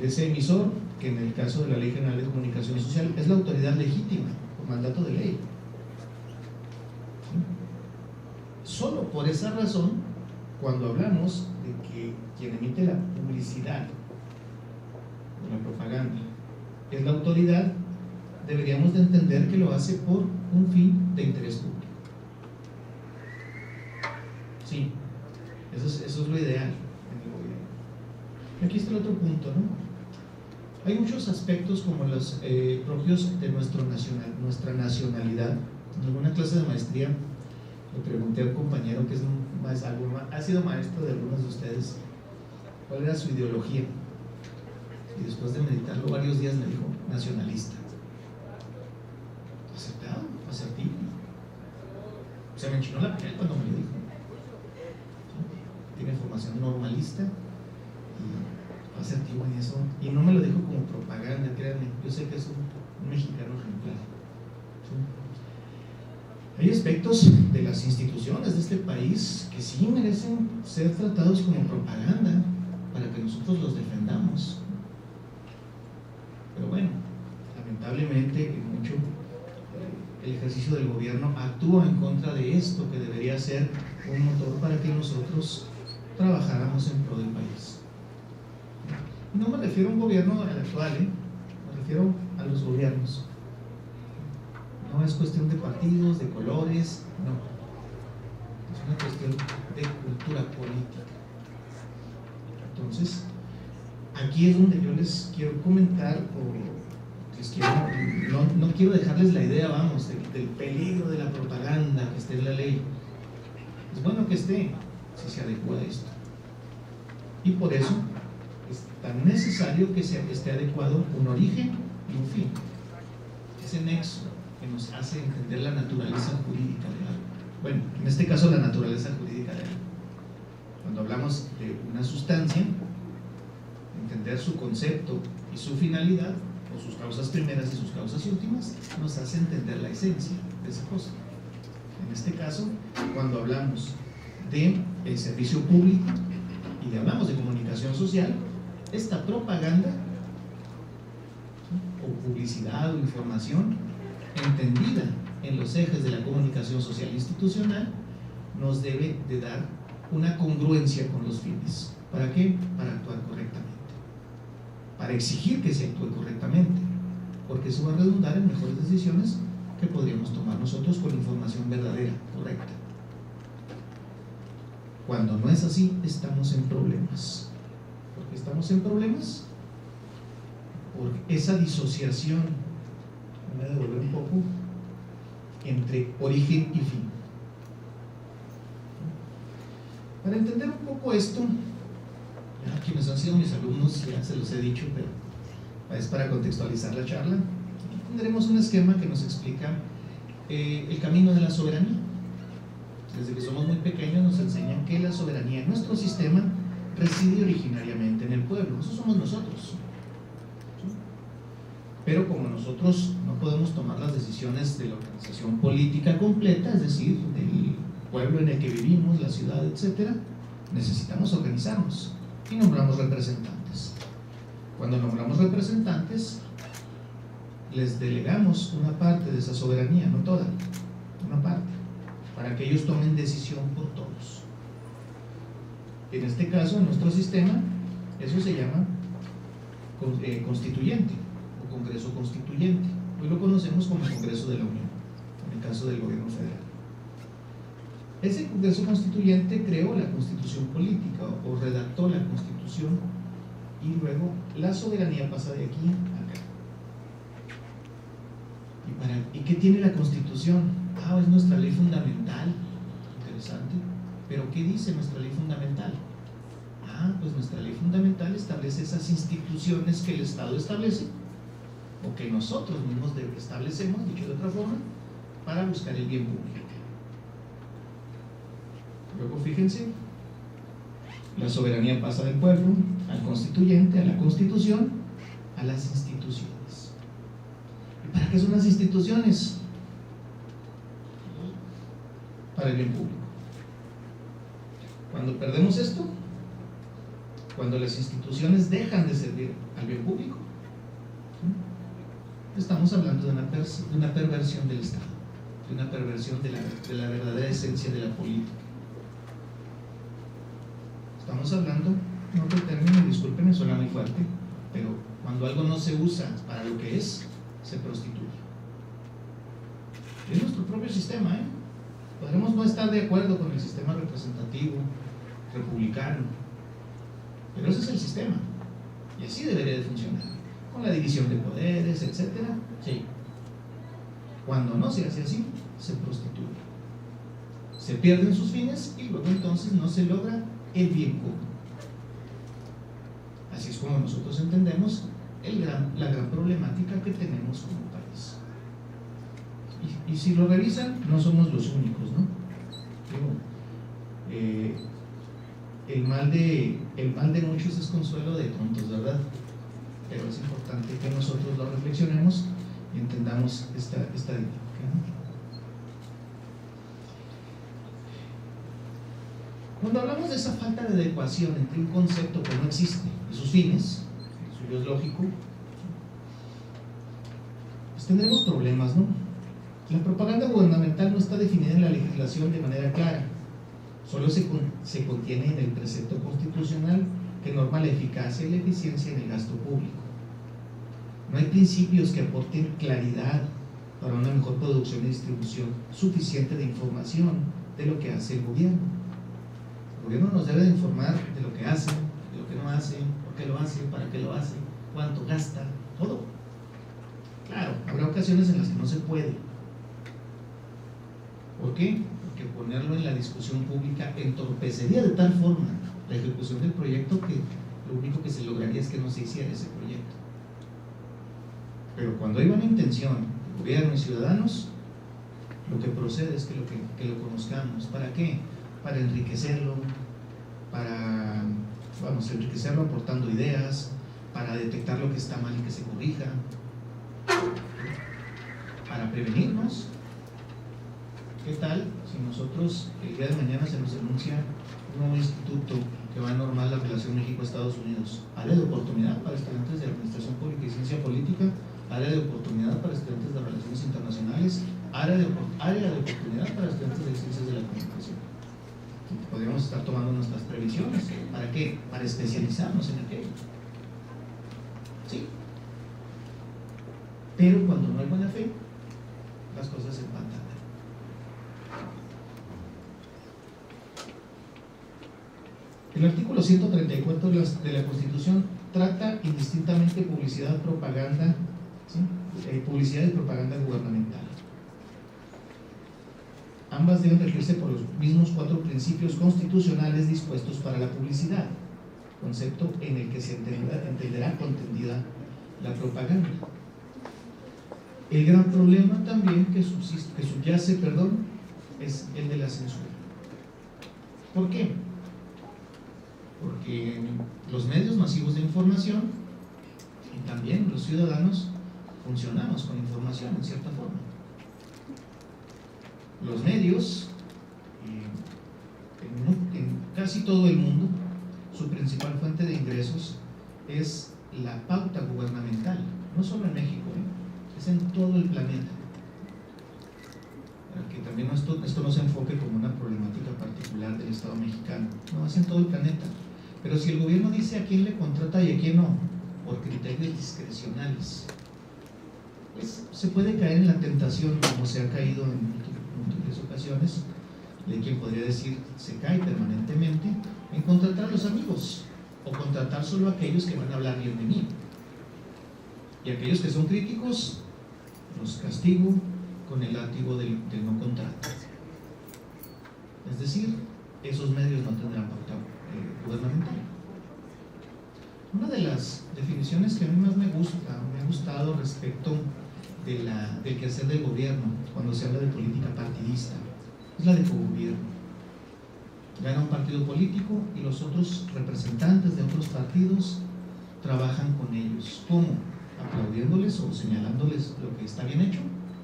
Ese emisor, que en el caso de la Ley General de Comunicación Social es la autoridad legítima, por mandato de ley. Solo por esa razón, cuando hablamos de que quien emite la publicidad o la propaganda es la autoridad, deberíamos de entender que lo hace por un fin de interés público. Sí, eso es lo ideal en el gobierno. Aquí está el otro punto, ¿no? Hay muchos aspectos como los propios de nuestra nacionalidad. En alguna clase de maestría le pregunté a un compañero que ha sido maestro de algunos de ustedes cuál era su ideología, y después de meditarlo varios días me dijo: nacionalista. Acertado, asertivo. Se me enchinó la piel cuando me lo dijo. Tiene formación normalista y asertivo en eso, y no me lo dijo como propaganda, créanme, yo sé que es un mexicano ejemplar. Hay aspectos de las instituciones de este país que sí merecen ser tratados como propaganda para que nosotros los defendamos. Pero bueno, lamentablemente mucho el ejercicio del gobierno actúa en contra de esto, que debería ser un motor para que nosotros trabajáramos en pro del país. No me refiero a un gobierno actual, me refiero a los gobiernos. No es cuestión de partidos, de colores, no. Es una cuestión de cultura política. Entonces, aquí es donde yo les quiero comentar, no quiero dejarles la idea, vamos, del peligro de la propaganda que esté en la ley. Es bueno que esté, si se adecua a esto. Y por eso es tan necesario que esté adecuado un origen y un fin. Ese nexo que nos hace entender la naturaleza jurídica de algo. Bueno, en este caso la naturaleza jurídica de algo. Cuando hablamos de una sustancia, entender su concepto y su finalidad, o sus causas primeras y sus causas últimas, nos hace entender la esencia de esa cosa. En este caso, cuando hablamos de el servicio público y hablamos de comunicación social, esta propaganda o publicidad o información entendida en los ejes de la comunicación social institucional nos debe de dar una congruencia con los fines. ¿Para qué? Para actuar correctamente, para exigir que se actúe correctamente, porque eso va a redundar en mejores decisiones que podríamos tomar nosotros con información verdadera, correcta. Cuando no es así, estamos en problemas. ¿Por qué estamos en problemas? Por esa disociación, voy a devolver un poco, entre origen y fin. Para entender un poco esto, ya quienes han sido mis alumnos ya se los he dicho, pero es para contextualizar la charla. Tendremos un esquema que nos explica el camino de la soberanía. Desde que somos muy pequeños nos enseñan que la soberanía en nuestro sistema reside originariamente en el pueblo. Eso somos nosotros. ¿Sí? Pero como nosotros no podemos tomar las decisiones de la organización política completa, es decir, del pueblo en el que vivimos, la ciudad, etcétera, necesitamos organizarnos y nombramos representantes. Cuando nombramos representantes, les delegamos una parte de esa soberanía, no toda, una parte, para que ellos tomen decisión por todos. En este caso, en nuestro sistema, eso se llama constituyente o Congreso Constituyente. Hoy lo conocemos como Congreso de la Unión, en el caso del gobierno federal. Ese Congreso Constituyente creó la Constitución política o redactó la Constitución, y luego la soberanía pasa de aquí a acá. ¿Y qué tiene la Constitución? Es nuestra ley fundamental. Interesante. ¿Pero qué dice nuestra ley fundamental? Pues nuestra ley fundamental establece esas instituciones que el Estado establece, o que nosotros mismos establecemos, dicho de otra forma, para buscar el bien público. Luego fíjense, la soberanía pasa del pueblo al constituyente, a la Constitución, a las instituciones. ¿Y para qué son las instituciones? Para el bien público. Cuando perdemos esto, cuando las instituciones dejan de servir al bien público, estamos hablando de una perversión del Estado, de una perversión de la verdadera esencia de la política. Estamos hablando, en otro término, discúlpenme, suena muy fuerte, pero cuando algo no se usa para lo que es, se prostituye. Es nuestro propio sistema, Podremos no estar de acuerdo con el sistema representativo, republicano, pero ese es el sistema, y así debería de funcionar, con la división de poderes, etcétera. Sí. Cuando no se hace así, se prostituye, se pierden sus fines y luego entonces no se logra el bien común. Así es como nosotros entendemos la gran problemática que tenemos como país. Y si lo revisan, no somos los únicos, ¿no? El mal de muchos es consuelo de tontos, ¿verdad? Pero es importante que nosotros lo reflexionemos y entendamos esta dinámica, ¿no? Cuando hablamos de esa falta de adecuación entre un concepto que no existe y sus fines, el suyo es lógico, pues tendremos problemas, ¿no? La propaganda gubernamental no está definida en la legislación de manera clara, solo se contiene en el precepto constitucional que norma la eficacia y la eficiencia en el gasto público. No hay principios que aporten claridad para una mejor producción y distribución suficiente de información de lo que hace el gobierno. El gobierno nos debe de informar de lo que hace, de lo que no hace, por qué lo hace, para qué lo hace, cuánto gasta, todo. Claro, habrá ocasiones en las que no se puede. ¿Por qué? Porque ponerlo en la discusión pública entorpecería de tal forma la ejecución del proyecto que lo único que se lograría es que no se hiciera ese proyecto. Pero cuando hay buena intención de gobierno y ciudadanos, lo que procede es que lo conozcamos. ¿Para qué? Para enriquecerlo, enriquecerlo aportando ideas, para detectar lo que está mal y que se corrija, para prevenirnos. ¿Qué tal si nosotros el día de mañana se nos anuncia un nuevo instituto que va a normar la relación México-Estados Unidos? Área de oportunidad para estudiantes de Administración Pública y Ciencia Política, área de oportunidad para estudiantes de Relaciones Internacionales, área de oportunidad para estudiantes de Ciencias de la Comunicación. Podríamos estar tomando nuestras previsiones. ¿Para qué? Para especializarnos en aquello. ¿Sí? Pero cuando no hay buena fe, las cosas se empantan. El artículo 134 de la Constitución trata indistintamente publicidad, propaganda, ¿sí? Publicidad y propaganda gubernamental. Ambas deben regirse por los mismos 4 principios constitucionales dispuestos para la publicidad, concepto en el que se entenderá contendida la propaganda. El gran problema también que subyace, es el de la censura. ¿Por qué? porque los medios masivos de información y también los ciudadanos funcionamos con información en cierta forma. Los medios, en casi todo el mundo, su principal fuente de ingresos es la pauta gubernamental, no solo en México, es en todo el planeta. Para que también esto no se enfoque como una problemática particular del Estado mexicano, no, es en todo el planeta. Pero si el gobierno dice a quién le contrata y a quién no, por criterios discrecionales, pues se puede caer en la tentación, como se ha caído en múltiples ocasiones, de quien podría decir se cae permanentemente en contratar a los amigos o contratar solo a aquellos que van a hablar bien de mí, y aquellos que son críticos los castigo con el látigo del no contrato. Es decir, esos medios no tendrán pauta gubernamental. Una de las definiciones que a mí más me ha gustado respecto del quehacer del gobierno cuando se habla de política partidista es la de cogobierno. Gana un partido político y los otros representantes de otros partidos trabajan con ellos. ¿Cómo? Aplaudiéndoles o señalándoles lo que está bien hecho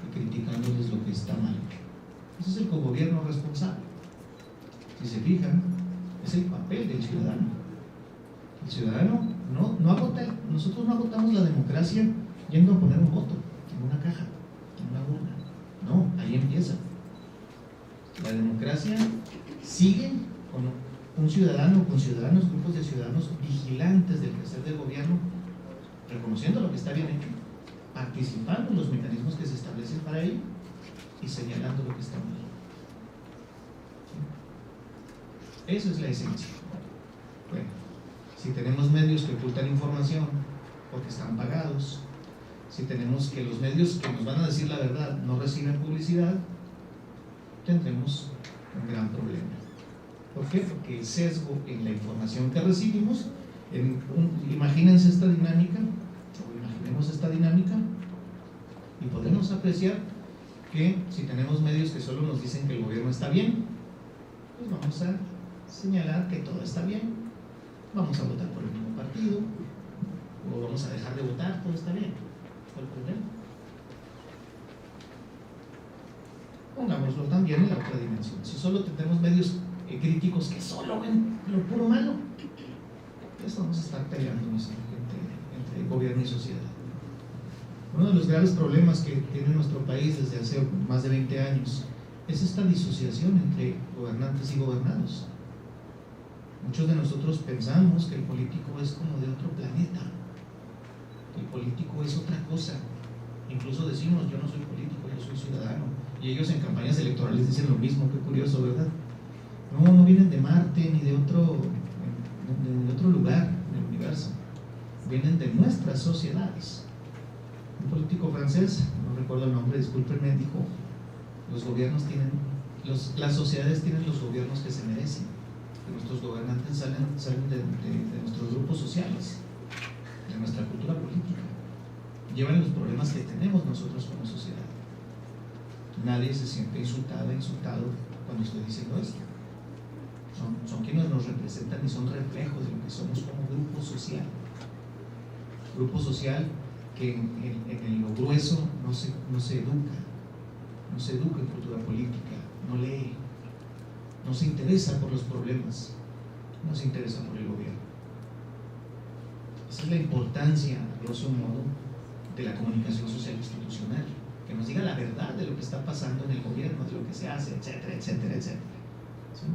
y criticándoles lo que está mal hecho. Ese es el cogobierno responsable. Si se fijan, es el papel del ciudadano. El ciudadano no vota, nosotros no votamos la democracia yendo a poner un voto en una caja, en una urna. No, ahí empieza. La democracia sigue con un ciudadano, con ciudadanos, grupos de ciudadanos vigilantes del quehacer del gobierno, reconociendo lo que está bien hecho, participando en los mecanismos que se establecen para ello y señalando lo que está mal. Esa es la esencia. Bueno, si tenemos medios que ocultan información porque están pagados, si tenemos que los medios que nos van a decir la verdad no reciben publicidad, tendremos un gran problema. ¿Por qué? Porque el sesgo en la información que recibimos, imagínense esta dinámica, o imaginemos esta dinámica, y podemos apreciar que si tenemos medios que solo nos dicen que el gobierno está bien, pues vamos a señalar que todo está bien, vamos a votar por el mismo partido, o vamos a dejar de votar, todo está bien. ¿Cuál problema? Pongámoslo también en la otra dimensión. Si solo tenemos medios críticos que solo ven lo puro malo, pues vamos a estar peleándonos entre gobierno y sociedad. Uno de los graves problemas que tiene nuestro país desde hace más de 20 años es esta disociación entre gobernantes y gobernados. Muchos de nosotros pensamos que el político es como de otro planeta, que el político es otra cosa. Incluso decimos, yo no soy político, yo soy ciudadano. Y ellos en campañas electorales dicen lo mismo. Qué curioso, ¿verdad? No vienen de Marte ni de otro lugar del universo. Vienen de nuestras sociedades. Un político francés, no recuerdo el nombre, discúlpenme, dijo: los gobiernos tienen, las sociedades tienen los gobiernos que se merecen. Que nuestros gobernantes salen de nuestros grupos sociales, de nuestra cultura política. Llevan los problemas que tenemos nosotros como sociedad. Nadie se siente insultado cuando estoy diciendo esto. Son quienes nos representan y son reflejos de lo que somos como grupo social. Grupo social que en lo grueso no se educa en cultura política, no lee, no se interesa por los problemas, no se interesa por el gobierno. Esa es la importancia, a grosso modo, de la comunicación social institucional, que nos diga la verdad de lo que está pasando en el gobierno, de lo que se hace, etcétera, etcétera, etcétera. ¿Sí?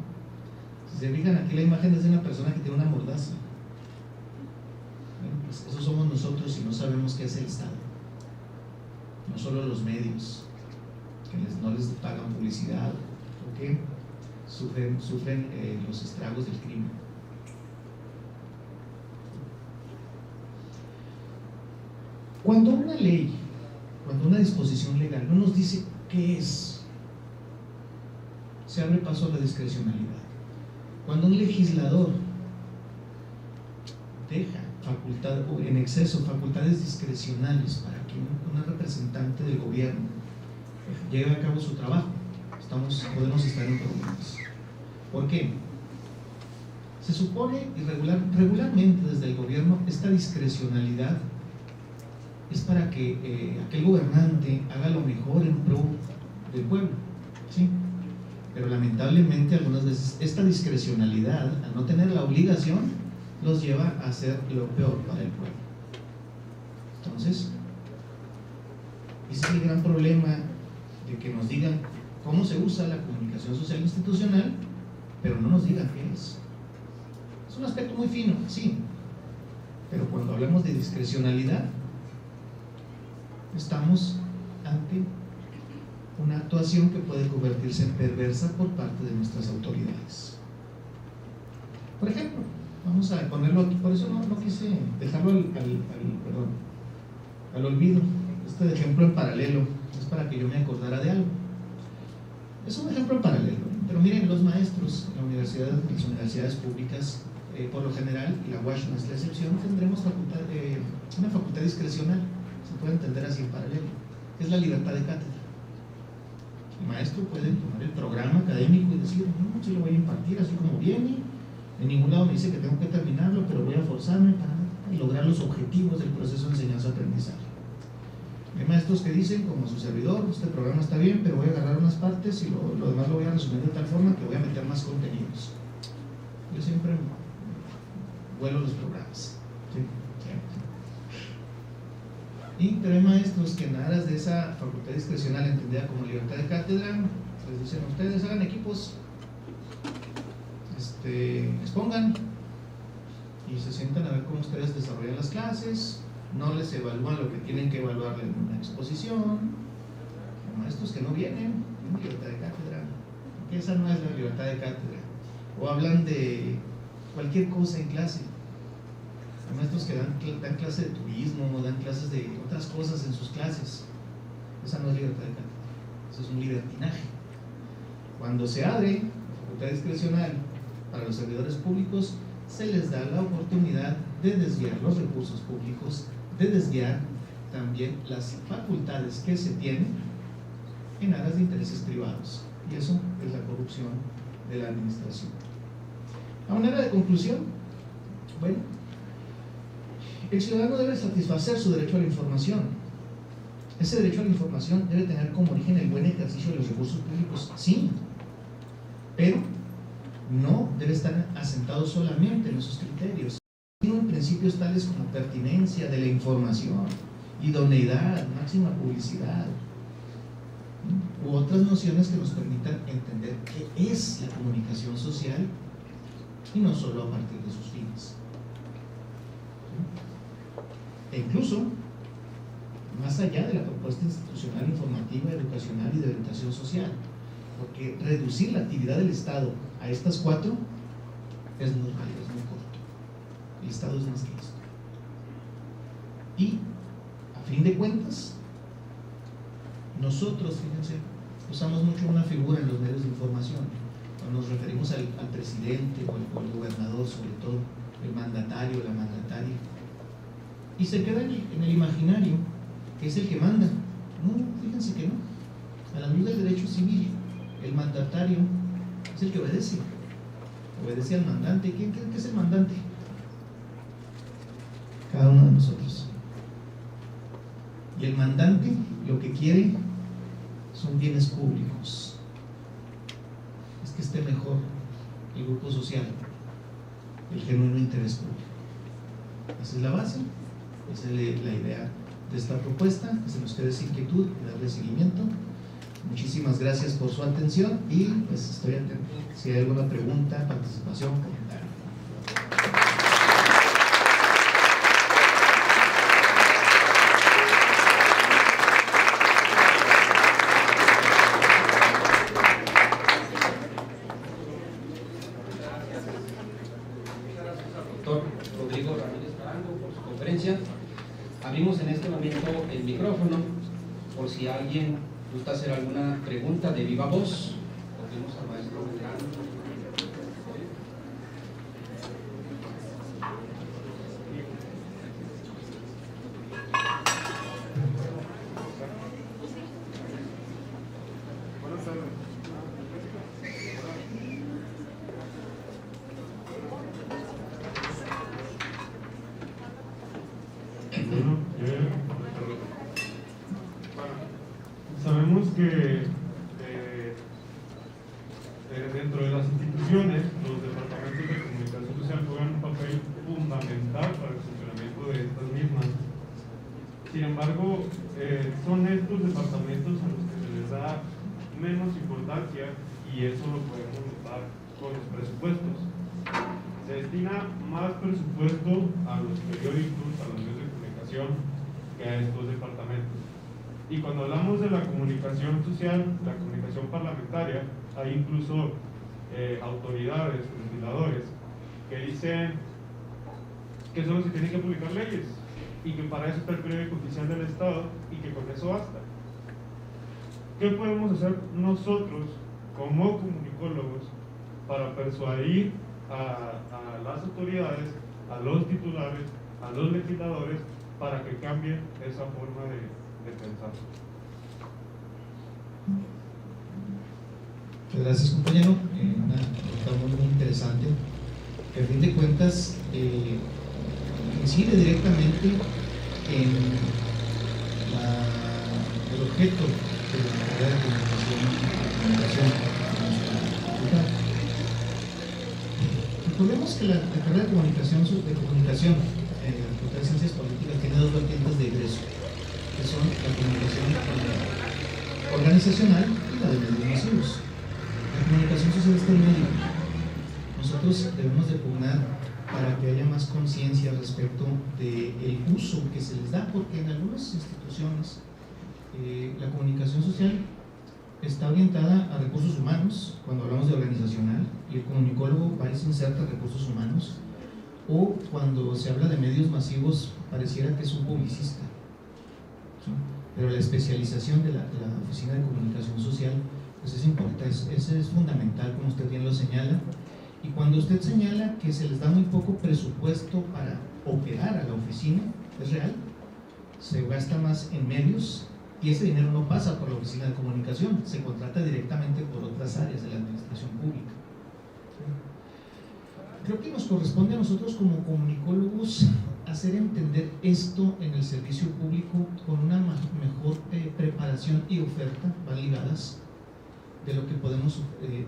Si se fijan, aquí la imagen es de una persona que tiene una mordaza. Bueno, pues eso somos nosotros y no sabemos qué es el Estado. No solo los medios, que no les pagan publicidad, o que sufren los estragos del crimen. Cuando una ley, cuando una disposición legal no nos dice qué es, se abre paso a la discrecionalidad. Cuando un legislador deja en exceso facultades discrecionales para que una representante del gobierno lleve a cabo su trabajo, podemos estar en problemas. ¿Por qué? Se supone y regularmente desde el gobierno esta discrecionalidad es para que aquel gobernante haga lo mejor en pro del pueblo, ¿sí? Pero lamentablemente algunas veces esta discrecionalidad, al no tener la obligación, los lleva a hacer lo peor para el pueblo. Entonces, ese es el gran problema de que nos digan cómo se usa la comunicación social institucional, pero no nos digan qué es. Es un aspecto muy fino, sí, pero cuando hablamos de discrecionalidad, estamos ante una actuación que puede convertirse en perversa por parte de nuestras autoridades. Por ejemplo, vamos a ponerlo aquí, por eso no quise dejarlo al olvido. Este ejemplo en paralelo es para que yo me acordara de algo. Es un ejemplo en paralelo, pero miren, los maestros en las universidades públicas, por lo general, y la UASH no es la excepción, tendremos una facultad discrecional, se puede entender así en paralelo, que es la libertad de cátedra. El maestro puede tomar el programa académico y decir, no, yo lo voy a impartir así como viene, en ningún lado me dice que tengo que terminarlo, pero voy a forzarme para lograr los objetivos del proceso de enseñanza-aprendizaje. Hay maestros que dicen, como su servidor, este programa está bien, pero voy a agarrar unas partes y lo demás lo voy a resumir de tal forma que voy a meter más contenidos. Yo siempre vuelo los programas, ¿sí? Pero hay maestros que en aras de esa facultad discrecional entendida como libertad de cátedra, les dicen a ustedes, hagan equipos, expongan y se sientan a ver cómo ustedes desarrollan las clases, no les evalúan lo que tienen que evaluar en una exposición. Hay maestros que no vienen, tienen libertad de cátedra, porque esa no es la libertad de cátedra, o hablan de cualquier cosa en clase. Hay maestros que dan clases de turismo, dan clases de otras cosas en sus clases. Esa no es libertad de cátedra, eso es un libertinaje. Cuando se abre la facultad discrecional para los servidores públicos, se les da la oportunidad de desviar los recursos públicos, de desviar también las facultades que se tienen en aras de intereses privados. Y eso es la corrupción de la administración. A manera de conclusión, bueno, el ciudadano debe satisfacer su derecho a la información. Ese derecho a la información debe tener como origen el buen ejercicio de los recursos públicos, sí, pero no debe estar asentado solamente en esos criterios. Tiene principios tales como pertinencia de la información, idoneidad, máxima publicidad, u otras nociones que nos permitan entender qué es la comunicación social y no solo a partir de sus fines. E incluso, más allá de la propuesta institucional, informativa, educacional y de orientación social, porque reducir la actividad del Estado a estas cuatro es muy rápido, es muy corto. El Estado es más que esto. Y, a fin de cuentas, nosotros, fíjense, usamos mucho una figura en los medios de información. Cuando nos referimos al presidente o al gobernador, sobre todo, el mandatario, la mandataria, y se queda en el imaginario que es el que manda. No, fíjense que no. A la luz del derecho civil, el mandatario es el que obedece al mandante. ¿Quién cree que es el mandante? Cada uno de nosotros. Y el mandante lo que quiere son bienes públicos, es que esté mejor el grupo social, el genuino interés público. Esa es la base, esa es la idea de esta propuesta, que se nos quede esa inquietud y darle seguimiento. Muchísimas gracias por su atención y pues estoy atento si hay alguna pregunta, participación, comentario. Doctor Rodrigo Ramírez Carango por su conferencia. Abrimos en este momento el micrófono por si alguien gusta hacer alguna pregunta de viva voz. Oímos al maestro Beltrán. Bueno, sabemos que dentro de las instituciones, los departamentos de comunicación social juegan un papel fundamental para el funcionamiento de estas mismas. Sin embargo, son estos departamentos a los que se les da menos importancia, y eso lo podemos notar con los presupuestos. Se destina más presupuesto a los periódicos, a los medios de comunicación, que a estos departamentos. Y cuando hablamos de la comunicación social, la comunicación parlamentaria, hay incluso autoridades, legisladores, que dicen que solo se tienen que publicar leyes y que para eso está el periódico oficial del Estado y que con eso basta. ¿Qué podemos hacer nosotros como comunicólogos para persuadir a las autoridades, a los titulares, a los legisladores, para que cambien esa forma de pensar? Muchas gracias, compañero. Una pregunta muy interesante, que a fin de cuentas incide directamente en el objeto de la carrera de comunicación. Recordemos que la carrera de comunicación en la Facultad de Ciencias Políticas tiene dos vertientes de egreso, que son la comunicación organizacional y la de medios masivos. La comunicación social está en medio. Nosotros debemos de pugnar para que haya más conciencia respecto del uso que se les da, porque en algunas instituciones la comunicación social está orientada a recursos humanos, cuando hablamos de organizacional, y el comunicólogo va y se inserta recursos humanos, o cuando se habla de medios masivos pareciera que es un publicista, ¿sí? Pero la especialización de la Oficina de Comunicación Social pues es importante, es fundamental, como usted bien lo señala. Y cuando usted señala que se les da muy poco presupuesto para operar a la oficina, es real, se gasta más en medios y ese dinero no pasa por la oficina de comunicación, se contrata directamente por otras áreas de la administración pública. Creo que nos corresponde a nosotros como comunicólogos hacer entender esto en el servicio público con una mejor preparación y oferta, van ligadas, de lo que podemos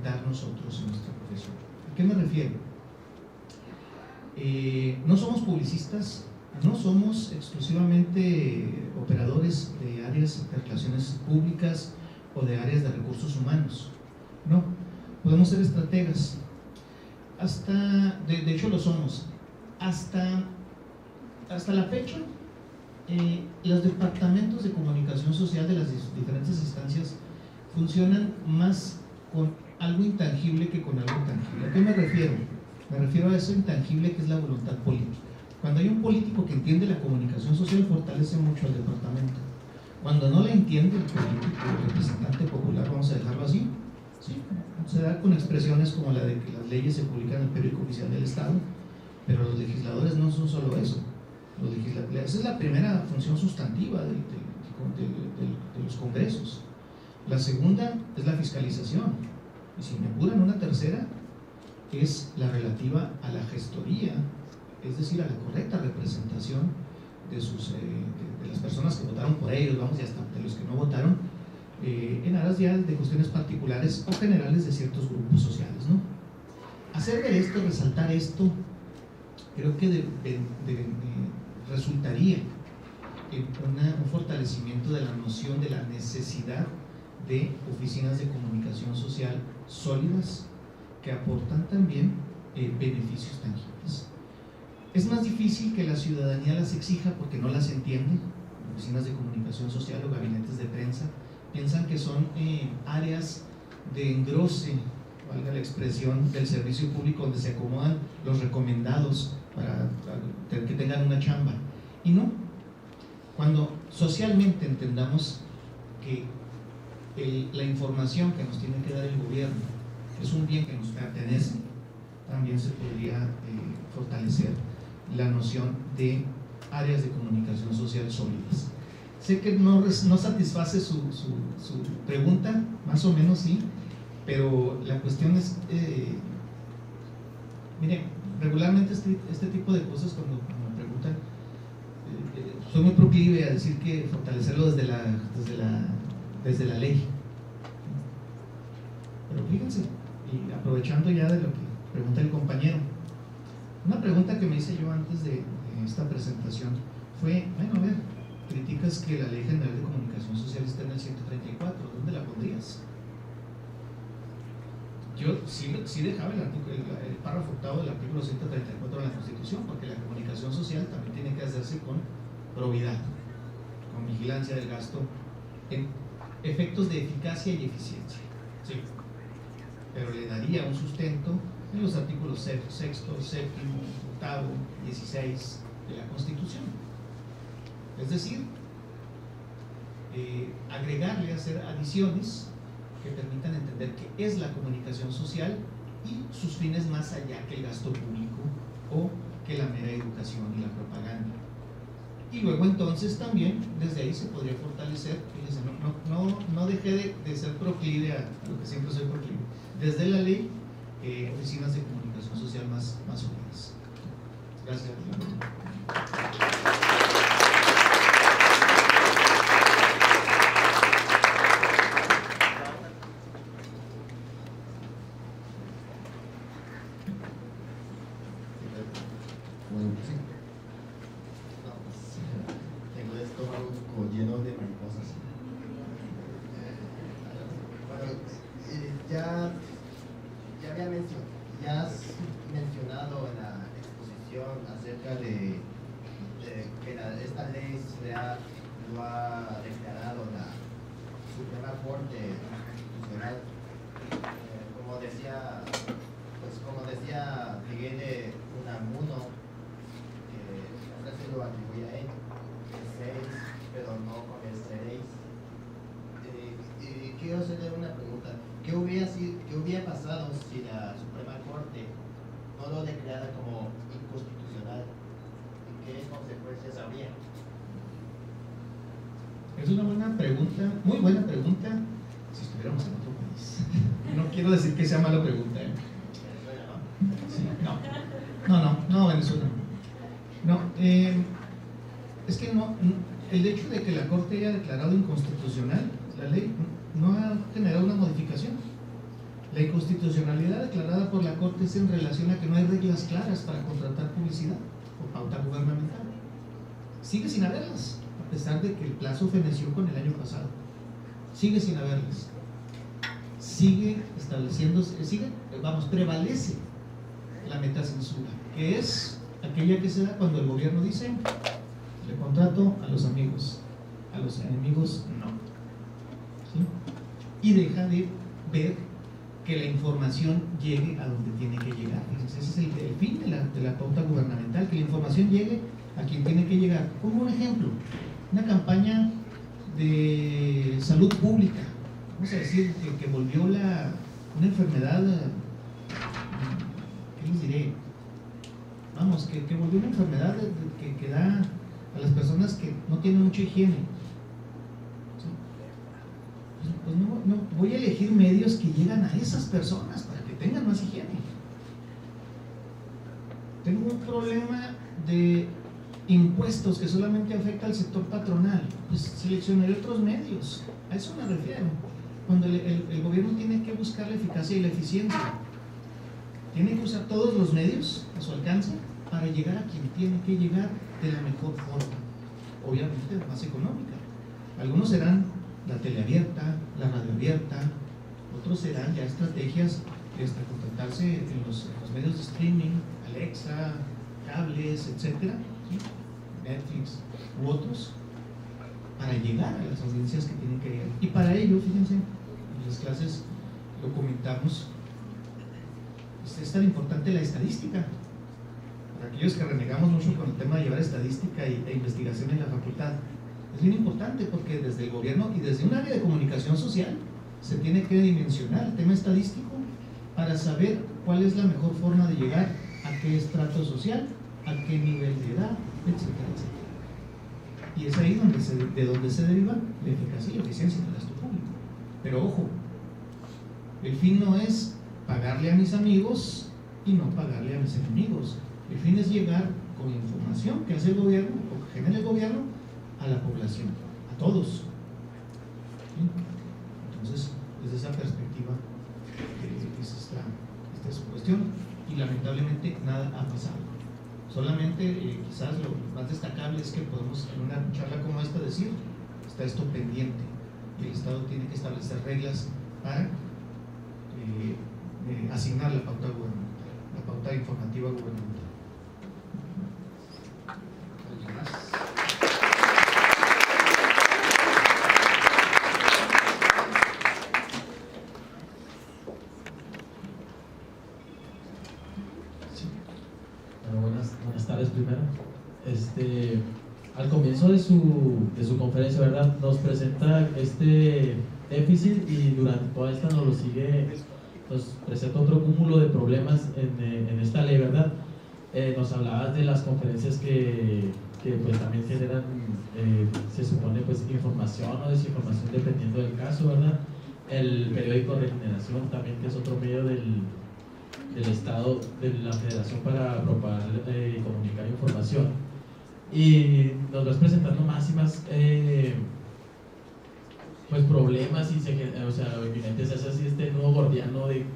dar nosotros en nuestra profesión. ¿A qué me refiero? No somos publicistas, no somos exclusivamente operadores de áreas de relaciones públicas o de áreas de recursos humanos. No, podemos ser estrategas. De hecho lo somos. Hasta la fecha, los departamentos de comunicación social de las diferentes instancias funcionan más con algo intangible que con algo tangible. ¿A qué me refiero? Me refiero a eso intangible que es la voluntad política. Cuando hay un político que entiende la comunicación social, fortalece mucho al departamento. Cuando no la entiende el político, el representante popular, vamos a dejarlo así, ¿sí? Se da con expresiones como la de que las leyes se publican en el periódico oficial del Estado, pero los legisladores no son solo eso. Esa es la primera función sustantiva de los congresos. La segunda es la fiscalización, y si me apuran, una tercera es la relativa a la gestoría, es decir, a la correcta representación de las personas que votaron por ellos, vamos, y hasta de los que no votaron, en aras ya de cuestiones particulares o generales de ciertos grupos sociales, ¿no? Hacer de esto, resaltar esto, creo que resultaría en un fortalecimiento de la noción de la necesidad de oficinas de comunicación social sólidas que aportan también beneficios tangibles. Es más difícil que la ciudadanía las exija porque no las entiende. Oficinas de comunicación social o gabinetes de prensa piensan que son áreas de engrose, valga la expresión, del servicio público donde se acomodan los recomendados para que tengan una chamba. Y no, cuando socialmente entendamos que la información que nos tiene que dar el gobierno es un bien que nos pertenece, también se podría fortalecer la noción de áreas de comunicación social sólidas. Sé que no satisface su pregunta, más o menos sí, pero la cuestión es, mire, regularmente este tipo de cosas cuando me preguntan, soy muy proclive a decir que fortalecerlo desde la ley. Pero fíjense, y aprovechando ya de lo que pregunta el compañero, una pregunta que me hice yo antes de esta presentación fue, bueno, a ver, criticas que la Ley General de Comunicación Social está en el 134, ¿dónde la pondrías? Yo sí dejaba el párrafo octavo del artículo 134 de la Constitución, porque la comunicación social también tiene que hacerse con probidad, con vigilancia del gasto, en efectos de eficacia y eficiencia. Sí. Pero le daría un sustento en los artículos 6, 7, 8, 16 de la Constitución. Es decir, agregarle, hacer adiciones que permitan entender qué es la comunicación social y sus fines más allá que el gasto público o que la mera educación y la propaganda. Y luego entonces también desde ahí se podría fortalecer, fíjense, no dejé de ser proclive a lo que siempre soy proclive, desde la ley, oficinas de comunicación social más unidas. Gracias. Tengo el estómago lleno de mariposas. Bueno, ya has mencionado en la exposición acerca de que esta ley lo ha declarado la Suprema Corte Constitucional. Como decía Miguel de Unamuno, que se lo atribuye a él, seréis, pero no conoceréis. Quiero hacerle una pregunta. ¿Qué hubiera pasado si la Suprema Corte no lo declara como inconstitucional? ¿Y qué consecuencias habría? Es una buena pregunta, muy buena pregunta, si estuviéramos en otro país. No quiero decir que sea mala pregunta, ¿eh? ¿Venezuela, Sí, no, Venezuela. No, es que el hecho de que la Corte haya declarado inconstitucional la ley no ha generado una modificación. La inconstitucionalidad declarada por la Corte es en relación a que no hay reglas claras para contratar publicidad o pauta gubernamental. Sigue sin haberlas, a pesar de que el plazo feneció con el año pasado. Sigue sin haberlas. Sigue estableciéndose, prevalece la metacensura, que es aquella que se da cuando el gobierno dice: le contrato a los amigos, a los enemigos no. ¿Sí? Y deja de ver que la información llegue a donde tiene que llegar. Ese es el fin de la pauta gubernamental, que la información llegue a quien tiene que llegar. Como un ejemplo, una campaña de salud pública, vamos a decir que volvió una enfermedad, ¿qué les diré? Vamos, que volvió una enfermedad que da a las personas que no tienen mucha higiene. ¿Sí? Pues no voy a elegir medios que llegan a esas personas para que tengan más higiene. Tengo un problema de impuestos que solamente afecta al sector patronal, pues seleccionaré otros medios. A eso me refiero. Cuando el gobierno tiene que buscar la eficacia y la eficiencia, tiene que usar todos los medios a su alcance para llegar a quien tiene que llegar de la mejor forma, obviamente más económica. Algunos serán la tele abierta, la radio abierta, otros serán ya estrategias contratarse en los medios de streaming, Alexa, cables, etcétera, ¿sí? Netflix u otros, para llegar a las audiencias que tienen que llegar. Y para ello, fíjense, en las clases lo comentamos, es tan importante la estadística. Para aquellos que renegamos mucho con el tema de llevar estadística e investigación en la facultad, es bien importante porque desde el gobierno y desde un área de comunicación social se tiene que dimensionar el tema estadístico para saber cuál es la mejor forma de llegar a qué estrato social, a qué nivel de edad, etcétera, etcétera. Y es ahí de donde se deriva la eficacia y la eficiencia del gasto público. Pero ojo, el fin no es pagarle a mis amigos y no pagarle a mis enemigos. El fin es llegar con la información que hace el gobierno, o genera el gobierno a la población, a todos. ¿Sí? Entonces, desde esa perspectiva es esta su cuestión, y lamentablemente nada ha pasado. Solamente quizás lo más destacable es que podemos en una charla como esta decir, está esto pendiente y el Estado tiene que establecer reglas para asignar la pauta gubernamental, la pauta informativa gubernamental. ¿Alguien más? Bueno, buenas tardes primero. Al comienzo de su conferencia, ¿verdad?, nos presenta este déficit y durante toda esta nos presenta otro cúmulo de problemas en esta ley, ¿verdad? Nos hablabas de las conferencias que pues también generan, se supone, pues información o desinformación dependiendo del caso, ¿verdad? El periódico Regeneración también, que es otro medio del Estado, de la Federación para propagar y comunicar información. Y nos vas presentando más y más pues problemas y evidente se hace así este nudo gordiano de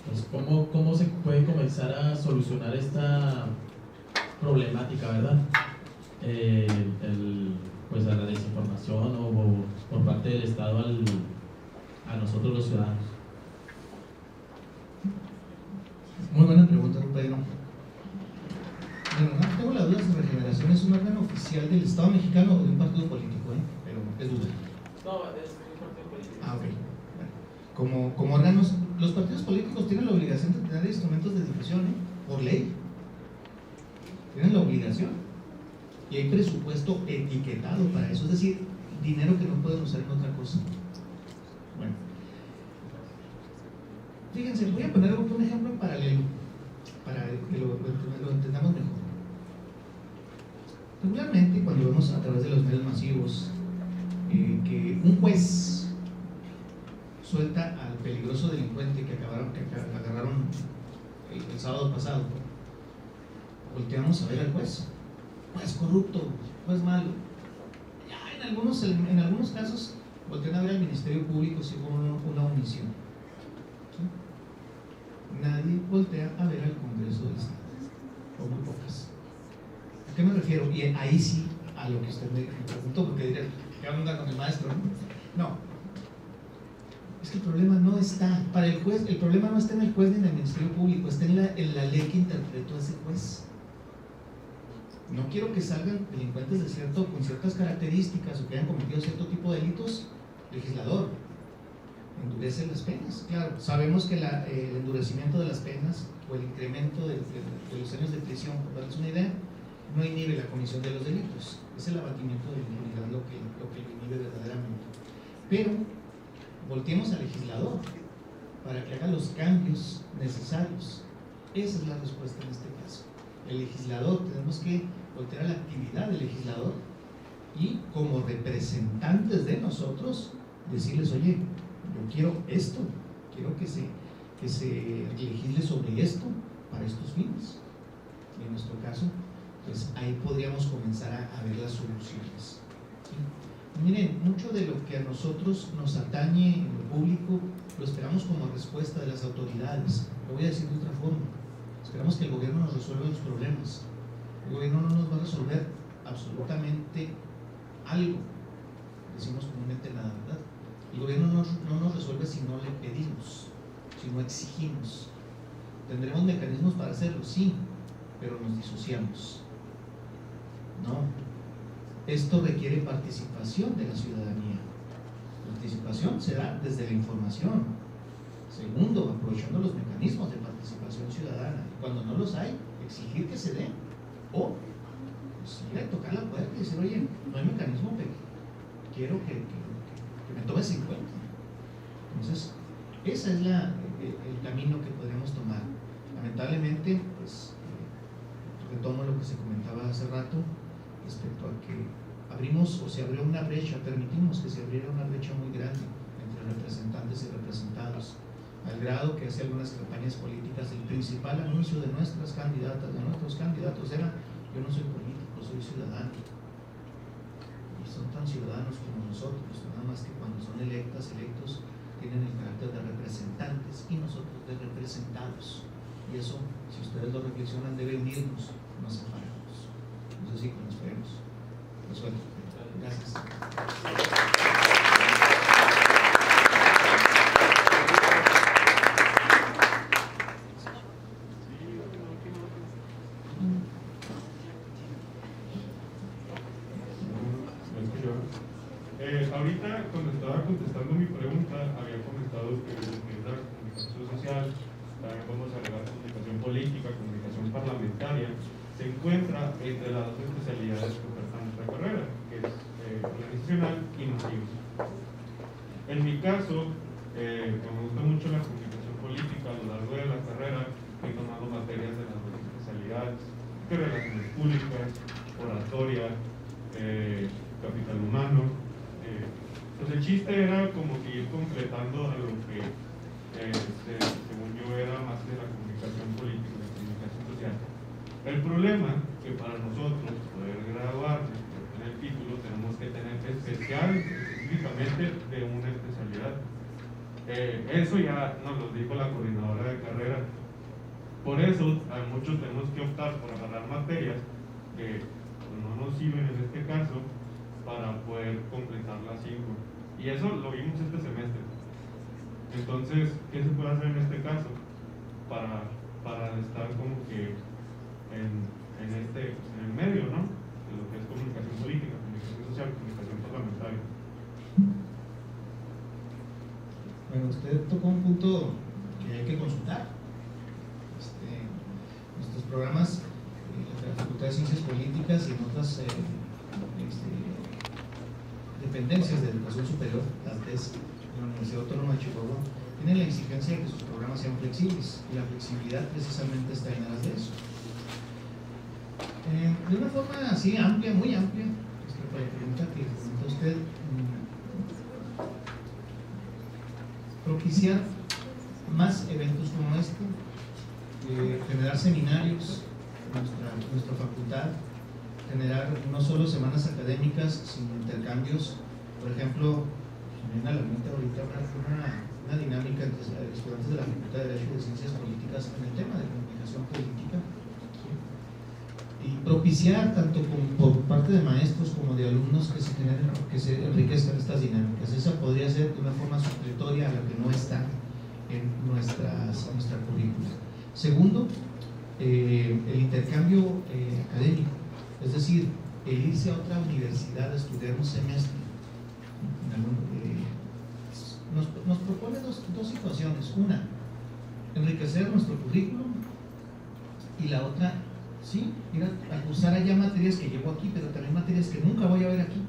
pues, cómo se puede comenzar a solucionar esta problemática, ¿verdad? Pues a la desinformación o por parte del Estado a nosotros los ciudadanos. Muy buena pregunta, Pedro. Bueno, no tengo la duda si Regeneración es un órgano oficial del Estado mexicano o de un partido político, pero es duda. No, es un partido político. Ah, ok. Bueno, como órganos, los partidos políticos tienen la obligación de tener instrumentos de difusión, por ley. Tienen la obligación. Y hay presupuesto etiquetado para eso, es decir, dinero que no pueden usar en otra cosa. Bueno. Fíjense, voy a poner un ejemplo en paralelo para que lo entendamos mejor. Regularmente, cuando vemos a través de los medios masivos que un juez suelta al peligroso delincuente que agarraron el sábado pasado, volteamos a ver al juez corrupto, juez malo. Ya en algunos casos voltean a ver al Ministerio Público si hubo una omisión. Nadie voltea a ver al Congreso del Estado, o muy pocas. ¿A qué me refiero? Y ahí sí, a lo que usted me preguntó, porque diré, ¿qué onda con el maestro? No, es que el problema no está, para el juez, el problema no está en el juez ni en el Ministerio Público, está en la ley que interpretó ese juez. No quiero que salgan delincuentes con ciertas características o que hayan cometido cierto tipo de delitos, legislador. Endurece las penas, claro. Sabemos que el endurecimiento de las penas o el incremento de los años de prisión, por darles una idea, no inhibe la comisión de los delitos. Es el abatimiento de la impunidad lo que lo inhibe verdaderamente. Pero volteemos al legislador para que haga los cambios necesarios. Esa es la respuesta en este caso. El legislador, tenemos que voltear a la actividad del legislador y como representantes de nosotros decirles, oye, yo quiero esto, quiero que se legisle sobre esto para estos fines. Y en nuestro caso, pues ahí podríamos comenzar a ver las soluciones. ¿Sí? Miren, mucho de lo que a nosotros nos atañe en lo público lo esperamos como respuesta de las autoridades. Lo voy a decir de otra forma. Esperamos que el gobierno nos resuelva los problemas. El gobierno no nos va a resolver absolutamente algo. Decimos comúnmente nada, ¿verdad? El gobierno no nos resuelve si no le pedimos, si no exigimos. ¿Tendremos mecanismos para hacerlo? Sí, pero nos disociamos. No. Esto requiere participación de la ciudadanía. La participación se da desde la información. Segundo, aprovechando los mecanismos de participación ciudadana. Cuando no los hay, exigir que se den. O pues, ir a tocar la puerta y decir, oye, no hay mecanismo, pero quiero que me tomes en cuenta. Entonces, ese es el camino que podríamos tomar. Lamentablemente, pues, retomo lo que se comentaba hace rato respecto a que se abrió una brecha, permitimos que se abriera una brecha muy grande entre representantes y representados, al grado que hace algunas campañas políticas el principal anuncio de nuestras candidatas, de nuestros candidatos era: yo no soy político, soy ciudadano. son ciudadanos como nosotros, nada más que cuando son electos, tienen el carácter de representantes y nosotros de representados. Y eso, si ustedes lo reflexionan, debe unirnos, no separarnos. Eso sí, que nos vemos. Resuelto. Gracias. Ahorita, cuando estaba contestando mi pregunta, había comentado que la comunicación social, también vamos a agregar comunicación política, comunicación parlamentaria, se encuentra entre las dos especialidades que oferta nuestra carrera, que es organizacional y noticias. En mi caso, me gusta mucho la comunicación política. A lo largo de la carrera he tomado materias de las dos especialidades, que relaciones públicas, oratoria, capital humano. Pues el chiste era como que ir completando a lo que según yo era más de la comunicación política, la comunicación social. El problema que para nosotros poder graduarnos, tener el título, tenemos que tener específicamente de una especialidad. Eso ya nos lo dijo la coordinadora de carrera. Por eso a muchos tenemos que optar por agarrar materias que no nos sirven en este caso para poder completar las 5. Y eso lo vimos este semestre. Entonces, ¿qué se puede hacer en este caso? Para estar como que en el medio, ¿no? De lo que es comunicación política, comunicación social, comunicación parlamentaria. Bueno, usted tocó un punto que hay que consultar. Nuestros programas de la Facultad de Ciencias Políticas y en otras dependencias de educación superior, las TES, de la Universidad Autónoma de Chihuahua, tienen la exigencia de que sus programas sean flexibles, y la flexibilidad precisamente está en aras de eso. De una forma así amplia, muy amplia, para la pregunta que comenta usted, propiciar más eventos como este, generar seminarios en nuestra facultad, generar no solo semanas académicas, sino intercambios. Por ejemplo, me viene a la mente ahorita una dinámica entre estudiantes de la Facultad de Derecho y de Ciencias Políticas en el tema de comunicación política, ¿sí? Y propiciar tanto por parte de maestros como de alumnos que se enriquezcan estas dinámicas. Esa podría ser de una forma supletoria a la que no está en nuestra currícula. Segundo, el intercambio académico, es decir, el irse a otra universidad a estudiar un semestre. Nos propone dos situaciones: una, enriquecer nuestro currículum, y la otra, sí, ir a cursar allá materias que llevo aquí, pero también materias que nunca voy a ver aquí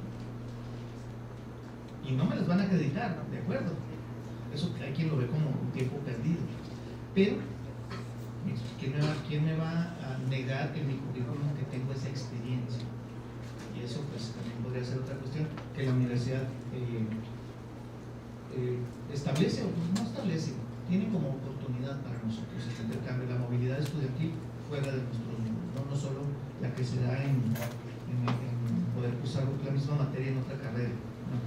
y no me las van a acreditar, ¿de acuerdo? Eso hay quien lo ve como un tiempo perdido, pero ¿quién me va a negar en mi currículum que tengo esa experiencia? Y eso pues también podría ser otra cuestión que la universidad establece o no establece, tiene como oportunidad para nosotros este intercambio, la movilidad estudiantil fuera de nuestros mundos, no solo la que se da en poder cursar la misma materia en otra carrera, no,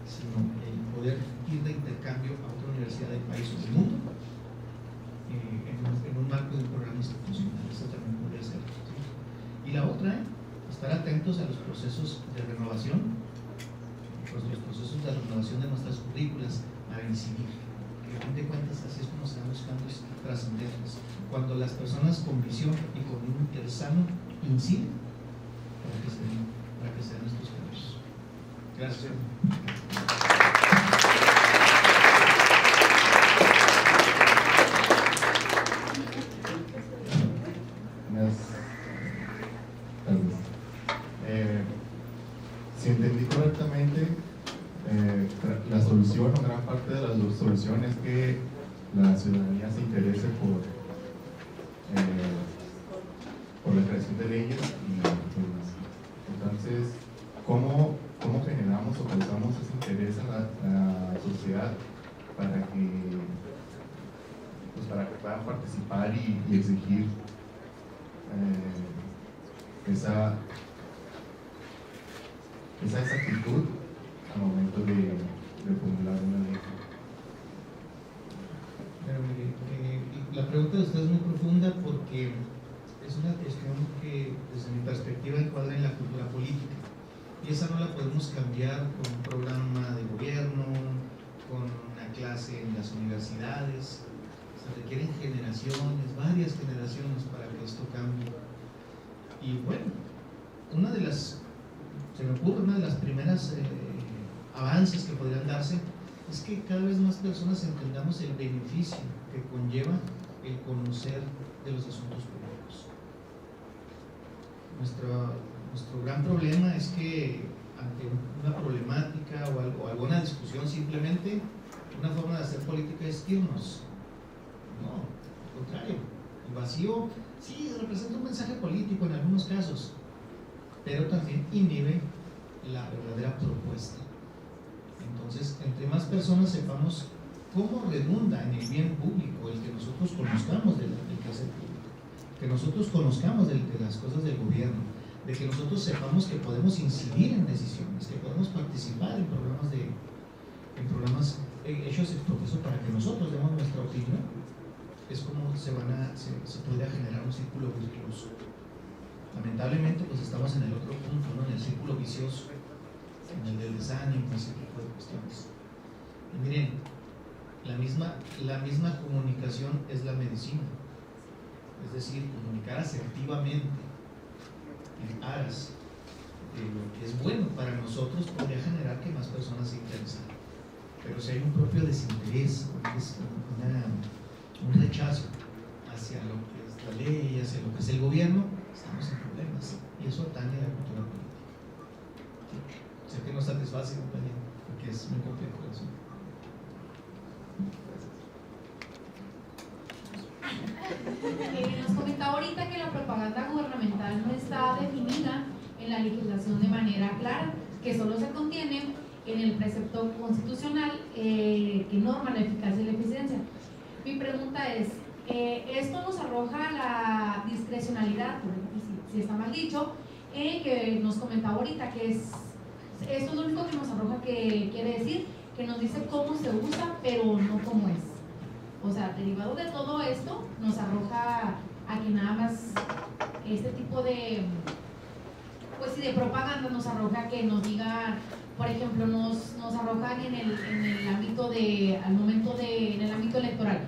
sino el poder ir de intercambio a otra universidad del país o del mundo en un marco de un programa institucional. Eso también podría ser, ¿sí? Y la otra, estar atentos a los procesos de renovación, los procesos de renovación de nuestras currículas para incidir. Que a fin de cuentas así es como se dan los cambios trascendentes, cuando las personas con visión y con un interés sano inciden para que se den estos cambios. Gracias. Si entendí correctamente, la solución o gran parte de la solución es que la ciudadanía se interese por la creación de leyes y demás. Entonces, ¿cómo generamos o causamos ese interés en la sociedad para que puedan participar y exigir esa exactitud al momento de formular una ley. Pero mire, la pregunta de usted es muy profunda porque es una cuestión que desde mi perspectiva encuadra en la cultura política, y esa no la podemos cambiar con un programa de gobierno, con una clase en las universidades. Se requieren generaciones, varias generaciones para que esto cambie. Y bueno, se me ocurre una de las primeras avances que podrían darse es que cada vez más personas entendamos el beneficio que conlleva el conocer de los asuntos públicos. Nuestro gran problema es que ante una problemática o alguna discusión, simplemente una forma de hacer política es irnos. No, al contrario, el vacío sí representa un mensaje político en algunos casos, pero también inhibe la verdadera propuesta. Entonces, entre más personas sepamos cómo redunda en el bien público el que nosotros conozcamos del quehacer público, que nosotros conozcamos de las cosas del gobierno, de que nosotros sepamos que podemos incidir en decisiones, que podemos participar en programas hechos ex profeso para que nosotros demos nuestra opinión, es como se podría generar un círculo virtuoso. Lamentablemente, pues estamos en el otro punto, ¿no? En el círculo vicioso, en el del desánimo, ese tipo de cuestiones. Y miren, la misma comunicación es la medicina, es decir, comunicar asertivamente en aras de lo que es bueno para nosotros podría generar que más personas se interesen. Pero si hay un propio desinterés, un rechazo hacia lo que es la ley, hacia lo que es el gobierno, estamos en problemas, y eso atañe a la cultura política. Sé que no satisface, compañero, porque es muy complejo eso. Nos comentaba ahorita que la propaganda gubernamental no está definida en la legislación de manera clara, que solo se contiene en el precepto constitucional que norma la eficacia y la eficiencia. Mi pregunta es, ¿esto nos arroja la discrecionalidad, si está mal dicho, que nos comentaba ahorita, que esto es lo único que nos arroja, que quiere decir que nos dice cómo se usa, pero no cómo es? O sea, derivado de todo esto, nos arroja a que nada más este tipo de, pues sí, de propaganda nos arroja que nos diga, por ejemplo, nos arrojan en el ámbito en el ámbito electoral.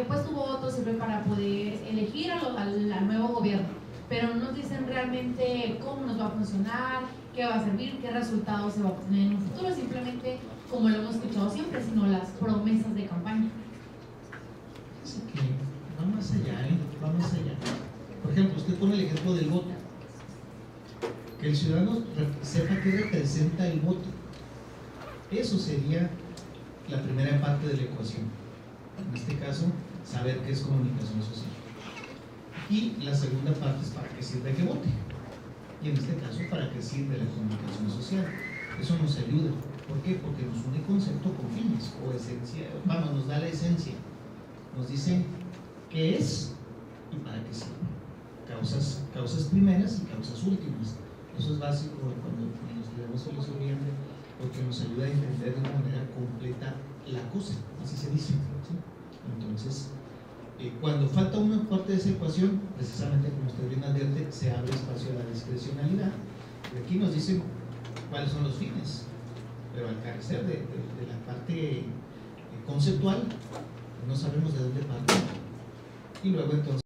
Pues tu voto sirve para poder elegir al nuevo gobierno, pero no nos dicen realmente cómo nos va a funcionar, qué va a servir, qué resultados se va a obtener en un futuro, simplemente como lo hemos escuchado siempre, sino las promesas de campaña. Así que va más allá, va más allá. Por ejemplo, usted pone el ejemplo del voto. Que el ciudadano sepa qué representa el voto. Eso sería la primera parte de la ecuación. En este caso, saber qué es comunicación social. Y la segunda parte es para qué sirve que vote. Y en este caso, para qué sirve la comunicación social. Eso nos ayuda. ¿Por qué? Porque nos une concepto con fines o esencia. Vamos, nos da la esencia. Nos dice qué es y para qué sirve. Causas primeras y causas últimas. Eso es básico cuando estudiamos filosofía, porque nos ayuda a entender de una manera completa la cosa, así se dice, ¿sí? Entonces, cuando falta una parte de esa ecuación, precisamente como usted bien advierte, se abre espacio a la discrecionalidad. Y aquí nos dicen cuáles son los fines, pero al carecer de la parte conceptual, no sabemos de dónde parte. Y luego entonces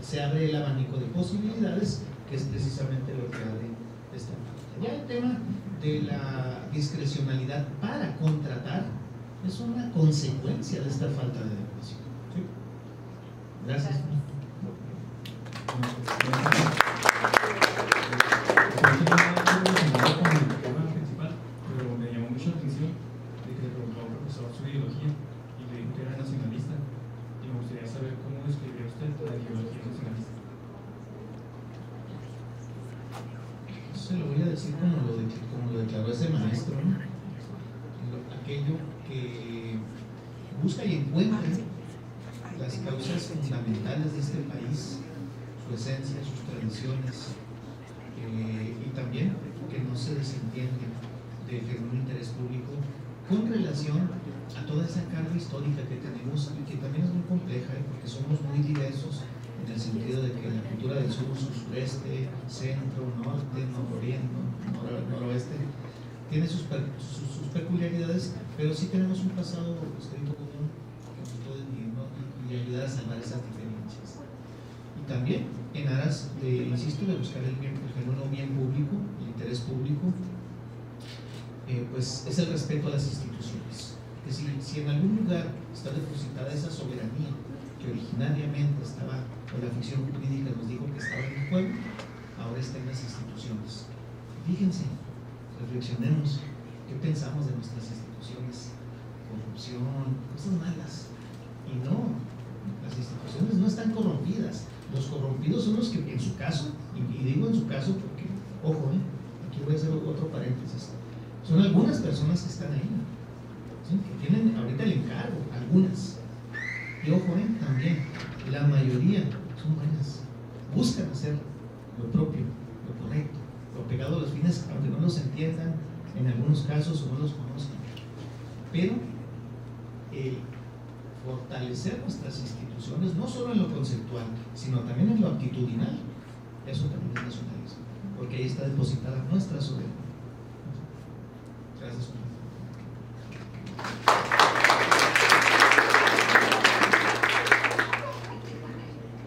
se abre el abanico de posibilidades, que es precisamente lo que abre esta parte. Ya el tema de la discrecionalidad para contratar es una consecuencia de esta falta de adecuación. ¿Sí? Gracias. Pero me llamó mucho la atención de que le preguntó a un profesor su ideología y le dijo que era nacionalista, y me gustaría saber cómo describiría usted la ideología nacionalista. Se lo voy a decir como lo declaró ese maestro, ¿no? Aquello que busca y encuentra las causas fundamentales de este país, su esencia, sus tradiciones, y también que no se desentiende del fenómeno de interés público con relación a toda esa carga histórica que tenemos y que también es muy compleja, porque somos muy diversos en el sentido de que la cultura del sur, sureste, centro, norte, nororiente, noroeste, tiene sus peculiaridades, pero sí tenemos un pasado histórico común que nos puede unir, ¿no? y ayudar a salvar esas diferencias. Y también en aras de, insisto, de buscar el fenómeno bien público, el interés público, pues es el respeto a las instituciones. Que si en algún lugar está depositada esa soberanía que originariamente estaba, o la ficción jurídica nos dijo que estaba en el pueblo, ahora está en las instituciones. Fíjense, reflexionemos, ¿qué pensamos de nuestras instituciones? Corrupción, cosas malas. Y no, las instituciones no están corrompidas. Los corrompidos son los que, en su caso, y digo en su caso porque, ojo, aquí voy a hacer otro paréntesis, son algunas personas que están ahí, ¿sí? Que tienen ahorita el encargo, algunas. Y ojo, también, la mayoría son buenas, buscan hacer lo propio, lo correcto, lo pegado a los fines, aunque no los entiendan en algunos casos o no los conozcan. Pero fortalecer nuestras instituciones, no solo en lo conceptual, sino también en lo actitudinal, eso también es nacionalismo, porque ahí está depositada nuestra soberanía. Gracias.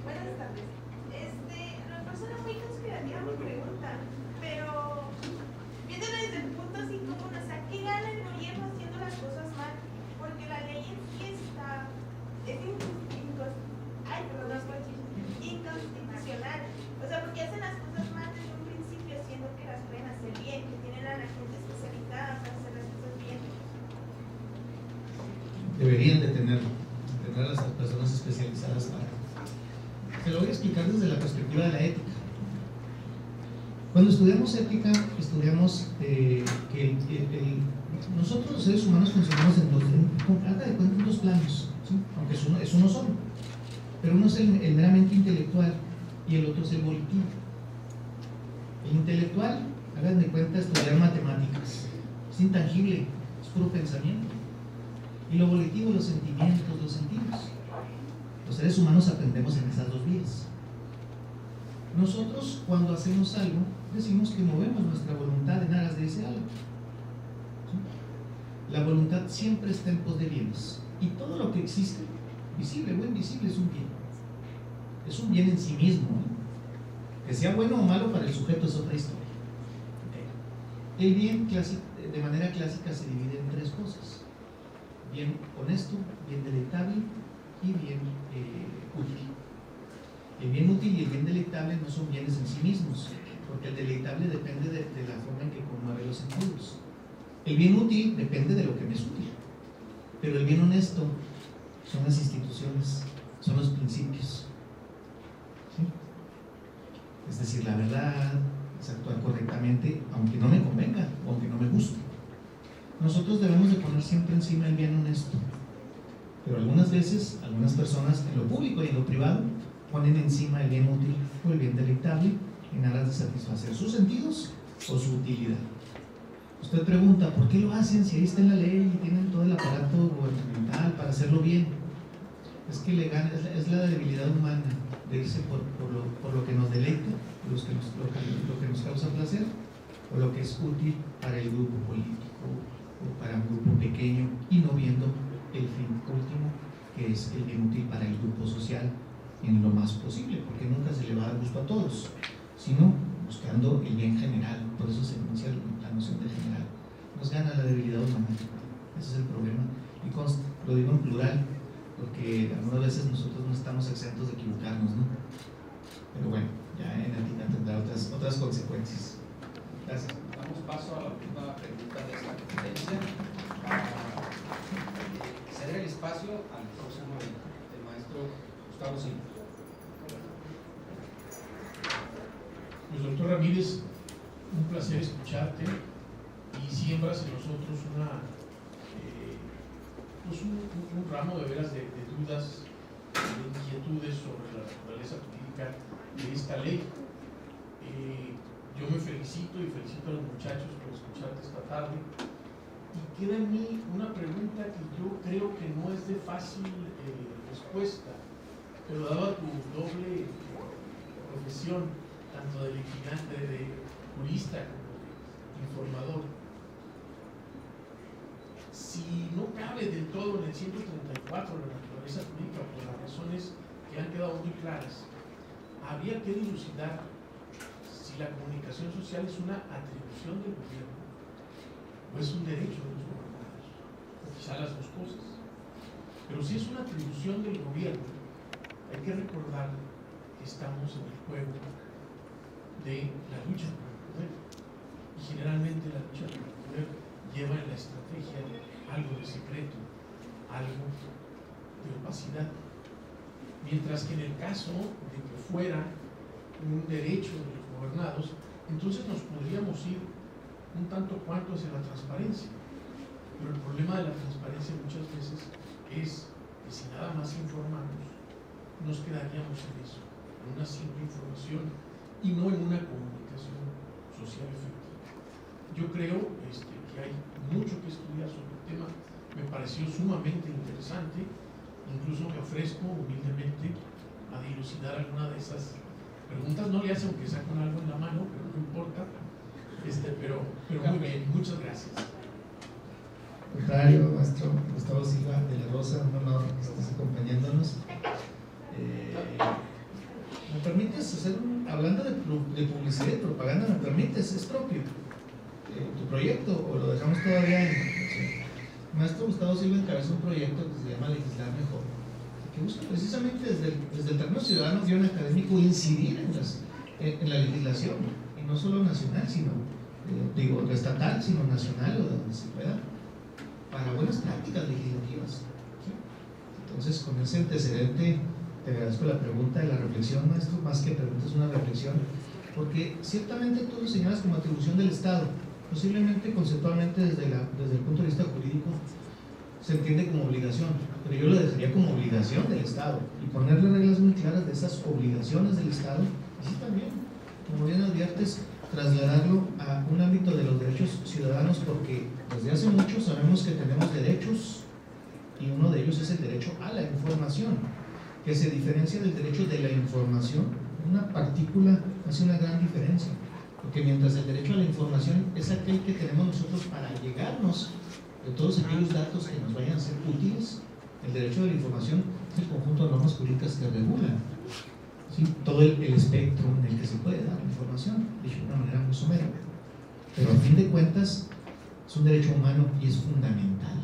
Buenas tardes. La persona muy conspirativa me pregunta, pero viéndolo desde el punto así como, o sea, ¿qué gana el gobierno haciendo las cosas mal? Porque la ley en sí inconstitucional. O sea, porque hacen las cosas mal desde un principio, siendo que las pueden hacer bien, que tienen a la gente especializada para hacer las cosas bien. Deberían de tener a las personas especializadas para. Se lo voy a explicar desde la perspectiva de la ética. Cuando estudiamos ética, estudiamos que nosotros los seres humanos funcionamos en dos planos, ¿sí? Aunque es uno solo, pero uno es el meramente intelectual y el otro es el volitivo. El intelectual, hagan de cuenta, estudiar matemáticas, es intangible, es puro pensamiento. Y lo volitivo, los sentimientos, los sentidos. Los seres humanos aprendemos en esas dos vías. Nosotros, cuando hacemos algo, decimos que movemos nuestra voluntad en aras de ese algo. ¿Sí? La voluntad siempre está en pos de bienes. Y todo lo que existe, visible o invisible, es un bien. Es un bien en sí mismo. Que sea bueno o malo para el sujeto es otra historia. El bien de manera clásica se divide en tres cosas: bien honesto, bien deleitable y bien útil. El bien útil y el bien deleitable no son bienes en sí mismos, porque el deleitable depende de la forma en que conmueve los sentidos. El bien útil depende de lo que me es útil, pero el bien honesto son las instituciones, son los principios, ¿sí? Es decir, la verdad es actuar correctamente, aunque no me convenga o aunque no me guste. Nosotros debemos de poner siempre encima el bien honesto, pero algunas veces, algunas personas en lo público y en lo privado ponen encima el bien útil o el bien deleitable en aras de satisfacer sus sentidos o su utilidad. Usted pregunta, ¿por qué lo hacen si ahí está en la ley y tienen todo el aparato gubernamental para hacerlo bien? Es que es la debilidad humana de irse por lo que nos deleita, lo que nos causa placer, o lo que es útil para el grupo político o para un grupo pequeño, y no viendo el fin último, que es el bien útil para el grupo social en lo más posible, porque nunca se le va a dar gusto a todos, sino buscando el bien general. Por eso se enuncia la noción de general. Nos gana la debilidad humana, ese es el problema, y lo digo en plural porque algunas veces nosotros no estamos exentos de equivocarnos, ¿no? Pero bueno, ya en ética tendrá otras consecuencias. Gracias. Damos paso a la última pregunta de esta conferencia para ceder el espacio al próximo el maestro Gustavo Silva. Pues doctor Ramírez, un placer escucharte, y siembras en nosotros un ramo de veras de dudas, de inquietudes sobre la naturaleza jurídica de esta ley. Yo me felicito y felicito a los muchachos por escucharte esta tarde. Y queda en mí una pregunta que yo creo que no es de fácil respuesta, pero dado tu doble profesión, tanto de litigante, de jurista como de informador, si no cabe del todo en el 134 de la naturaleza jurídica por las razones que han quedado muy claras, habría que dilucidar si la comunicación social es una atribución del gobierno o es un derecho de los gobernados, o quizá las dos cosas. Pero si es una atribución del gobierno, hay que recordar que estamos en el juego de la lucha por el poder, y generalmente la lucha por el poder lleva en la estrategia algo de secreto, algo de opacidad, mientras que en el caso de que fuera un derecho de los gobernados, entonces nos podríamos ir un tanto cuanto hacia la transparencia. Pero el problema de la transparencia muchas veces es que si nada más informamos, nos quedaríamos en eso, en una simple información y no en una comunicación social efectiva. Yo creo que hay mucho que estudiar sobre el tema, me pareció sumamente interesante, incluso me ofrezco humildemente a dilucidar alguna de esas preguntas. No le hace aunque sea con algo en la mano, pero no importa. Pero muy bien, muchas gracias. Contrario, maestro Gustavo Silva de la Rosa, un honor que estés acompañándonos. ¿Me permites hacer hablando de publicidad y propaganda, me permites? ¿Es propio tu proyecto o lo dejamos todavía en? Maestro Gustavo Silva encabezó un proyecto que se llama Legislar Mejor, que busca precisamente desde el terreno ciudadano guión académico incidir en la legislación, y no solo nacional, sino estatal, sino nacional o de donde se pueda, para buenas prácticas legislativas. ¿Sí? Entonces, con ese antecedente, te agradezco la pregunta y la reflexión, maestro. Más que pregunta, es una reflexión, porque ciertamente tú lo señalas como atribución del Estado, posiblemente conceptualmente desde el punto de vista jurídico se entiende como obligación, pero yo lo dejaría como obligación del Estado y ponerle reglas muy claras de esas obligaciones del Estado, y sí también, como bien adviertes, trasladarlo a un ámbito de los derechos ciudadanos, porque desde hace mucho sabemos que tenemos derechos y uno de ellos es el derecho a la información, que se diferencia del derecho de la información. Una partícula hace una gran diferencia, porque mientras el derecho a la información es aquel que tenemos nosotros para llegarnos de todos aquellos datos que nos vayan a ser útiles, el derecho de la información es el conjunto de normas jurídicas que regulan, ¿sí?, todo el espectro en el que se puede dar la información, dicho de una manera muy somera. Pero a fin de cuentas es un derecho humano y es fundamental.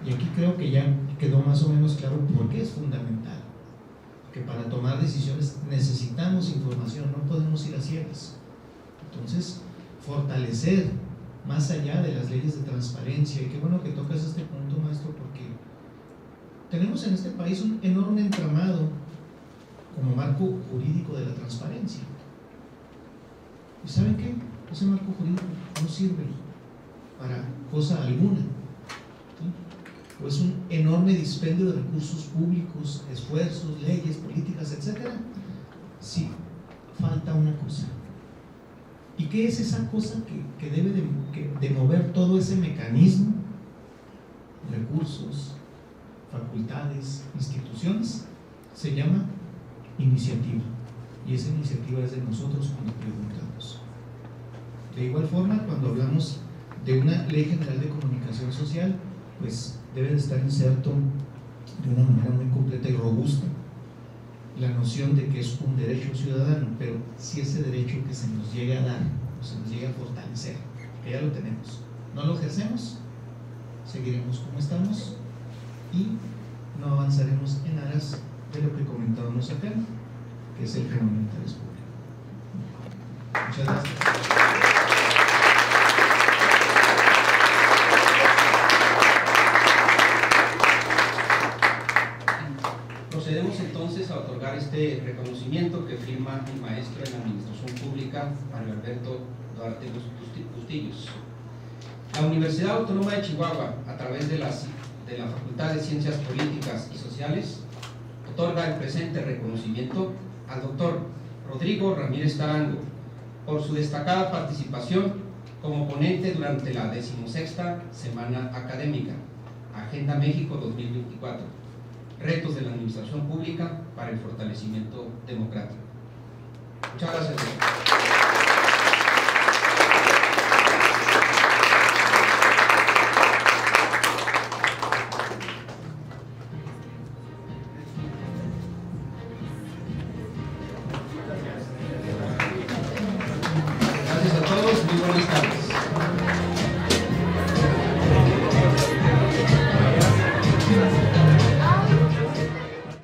Y aquí creo que ya quedó más o menos claro por qué es fundamental. Que para tomar decisiones necesitamos información, no podemos ir a ciegas. Entonces, fortalecer más allá de las leyes de transparencia, y qué bueno que tocas este punto, maestro, porque tenemos en este país un enorme entramado como marco jurídico de la transparencia. ¿Y saben qué? Ese marco jurídico no sirve para cosa alguna, ¿sí? O es un enorme dispendio de recursos públicos, esfuerzos, leyes, políticas, etc. Sí, falta una cosa. ¿Y qué es esa cosa que debe de mover todo ese mecanismo? Recursos, facultades, instituciones. Se llama iniciativa. Y esa iniciativa es de nosotros cuando preguntamos. De igual forma, cuando hablamos de una ley general de comunicación social, pues debe de estar inserto de una manera muy completa y robusta la noción de que es un derecho ciudadano, pero si ese derecho que se nos llegue a dar, o se nos llegue a fortalecer, que ya lo tenemos, no lo ejercemos, seguiremos como estamos y no avanzaremos en aras de lo que comentábamos acá, que es el fenómeno de interés público. Muchas gracias. Procedemos entonces a otorgar este reconocimiento que firma el maestro en Administración Pública, Mario Alberto Duarte Bustillos. La Universidad Autónoma de Chihuahua, a través de la Facultad de Ciencias Políticas y Sociales, otorga el presente reconocimiento al doctor Rodrigo Ramírez Tarango por su destacada participación como ponente durante la 16ª Semana Académica, Agenda México 2024, Retos de la Administración Pública para el Fortalecimiento Democrático. Muchas gracias. Gracias a todos, muy buenas tardes.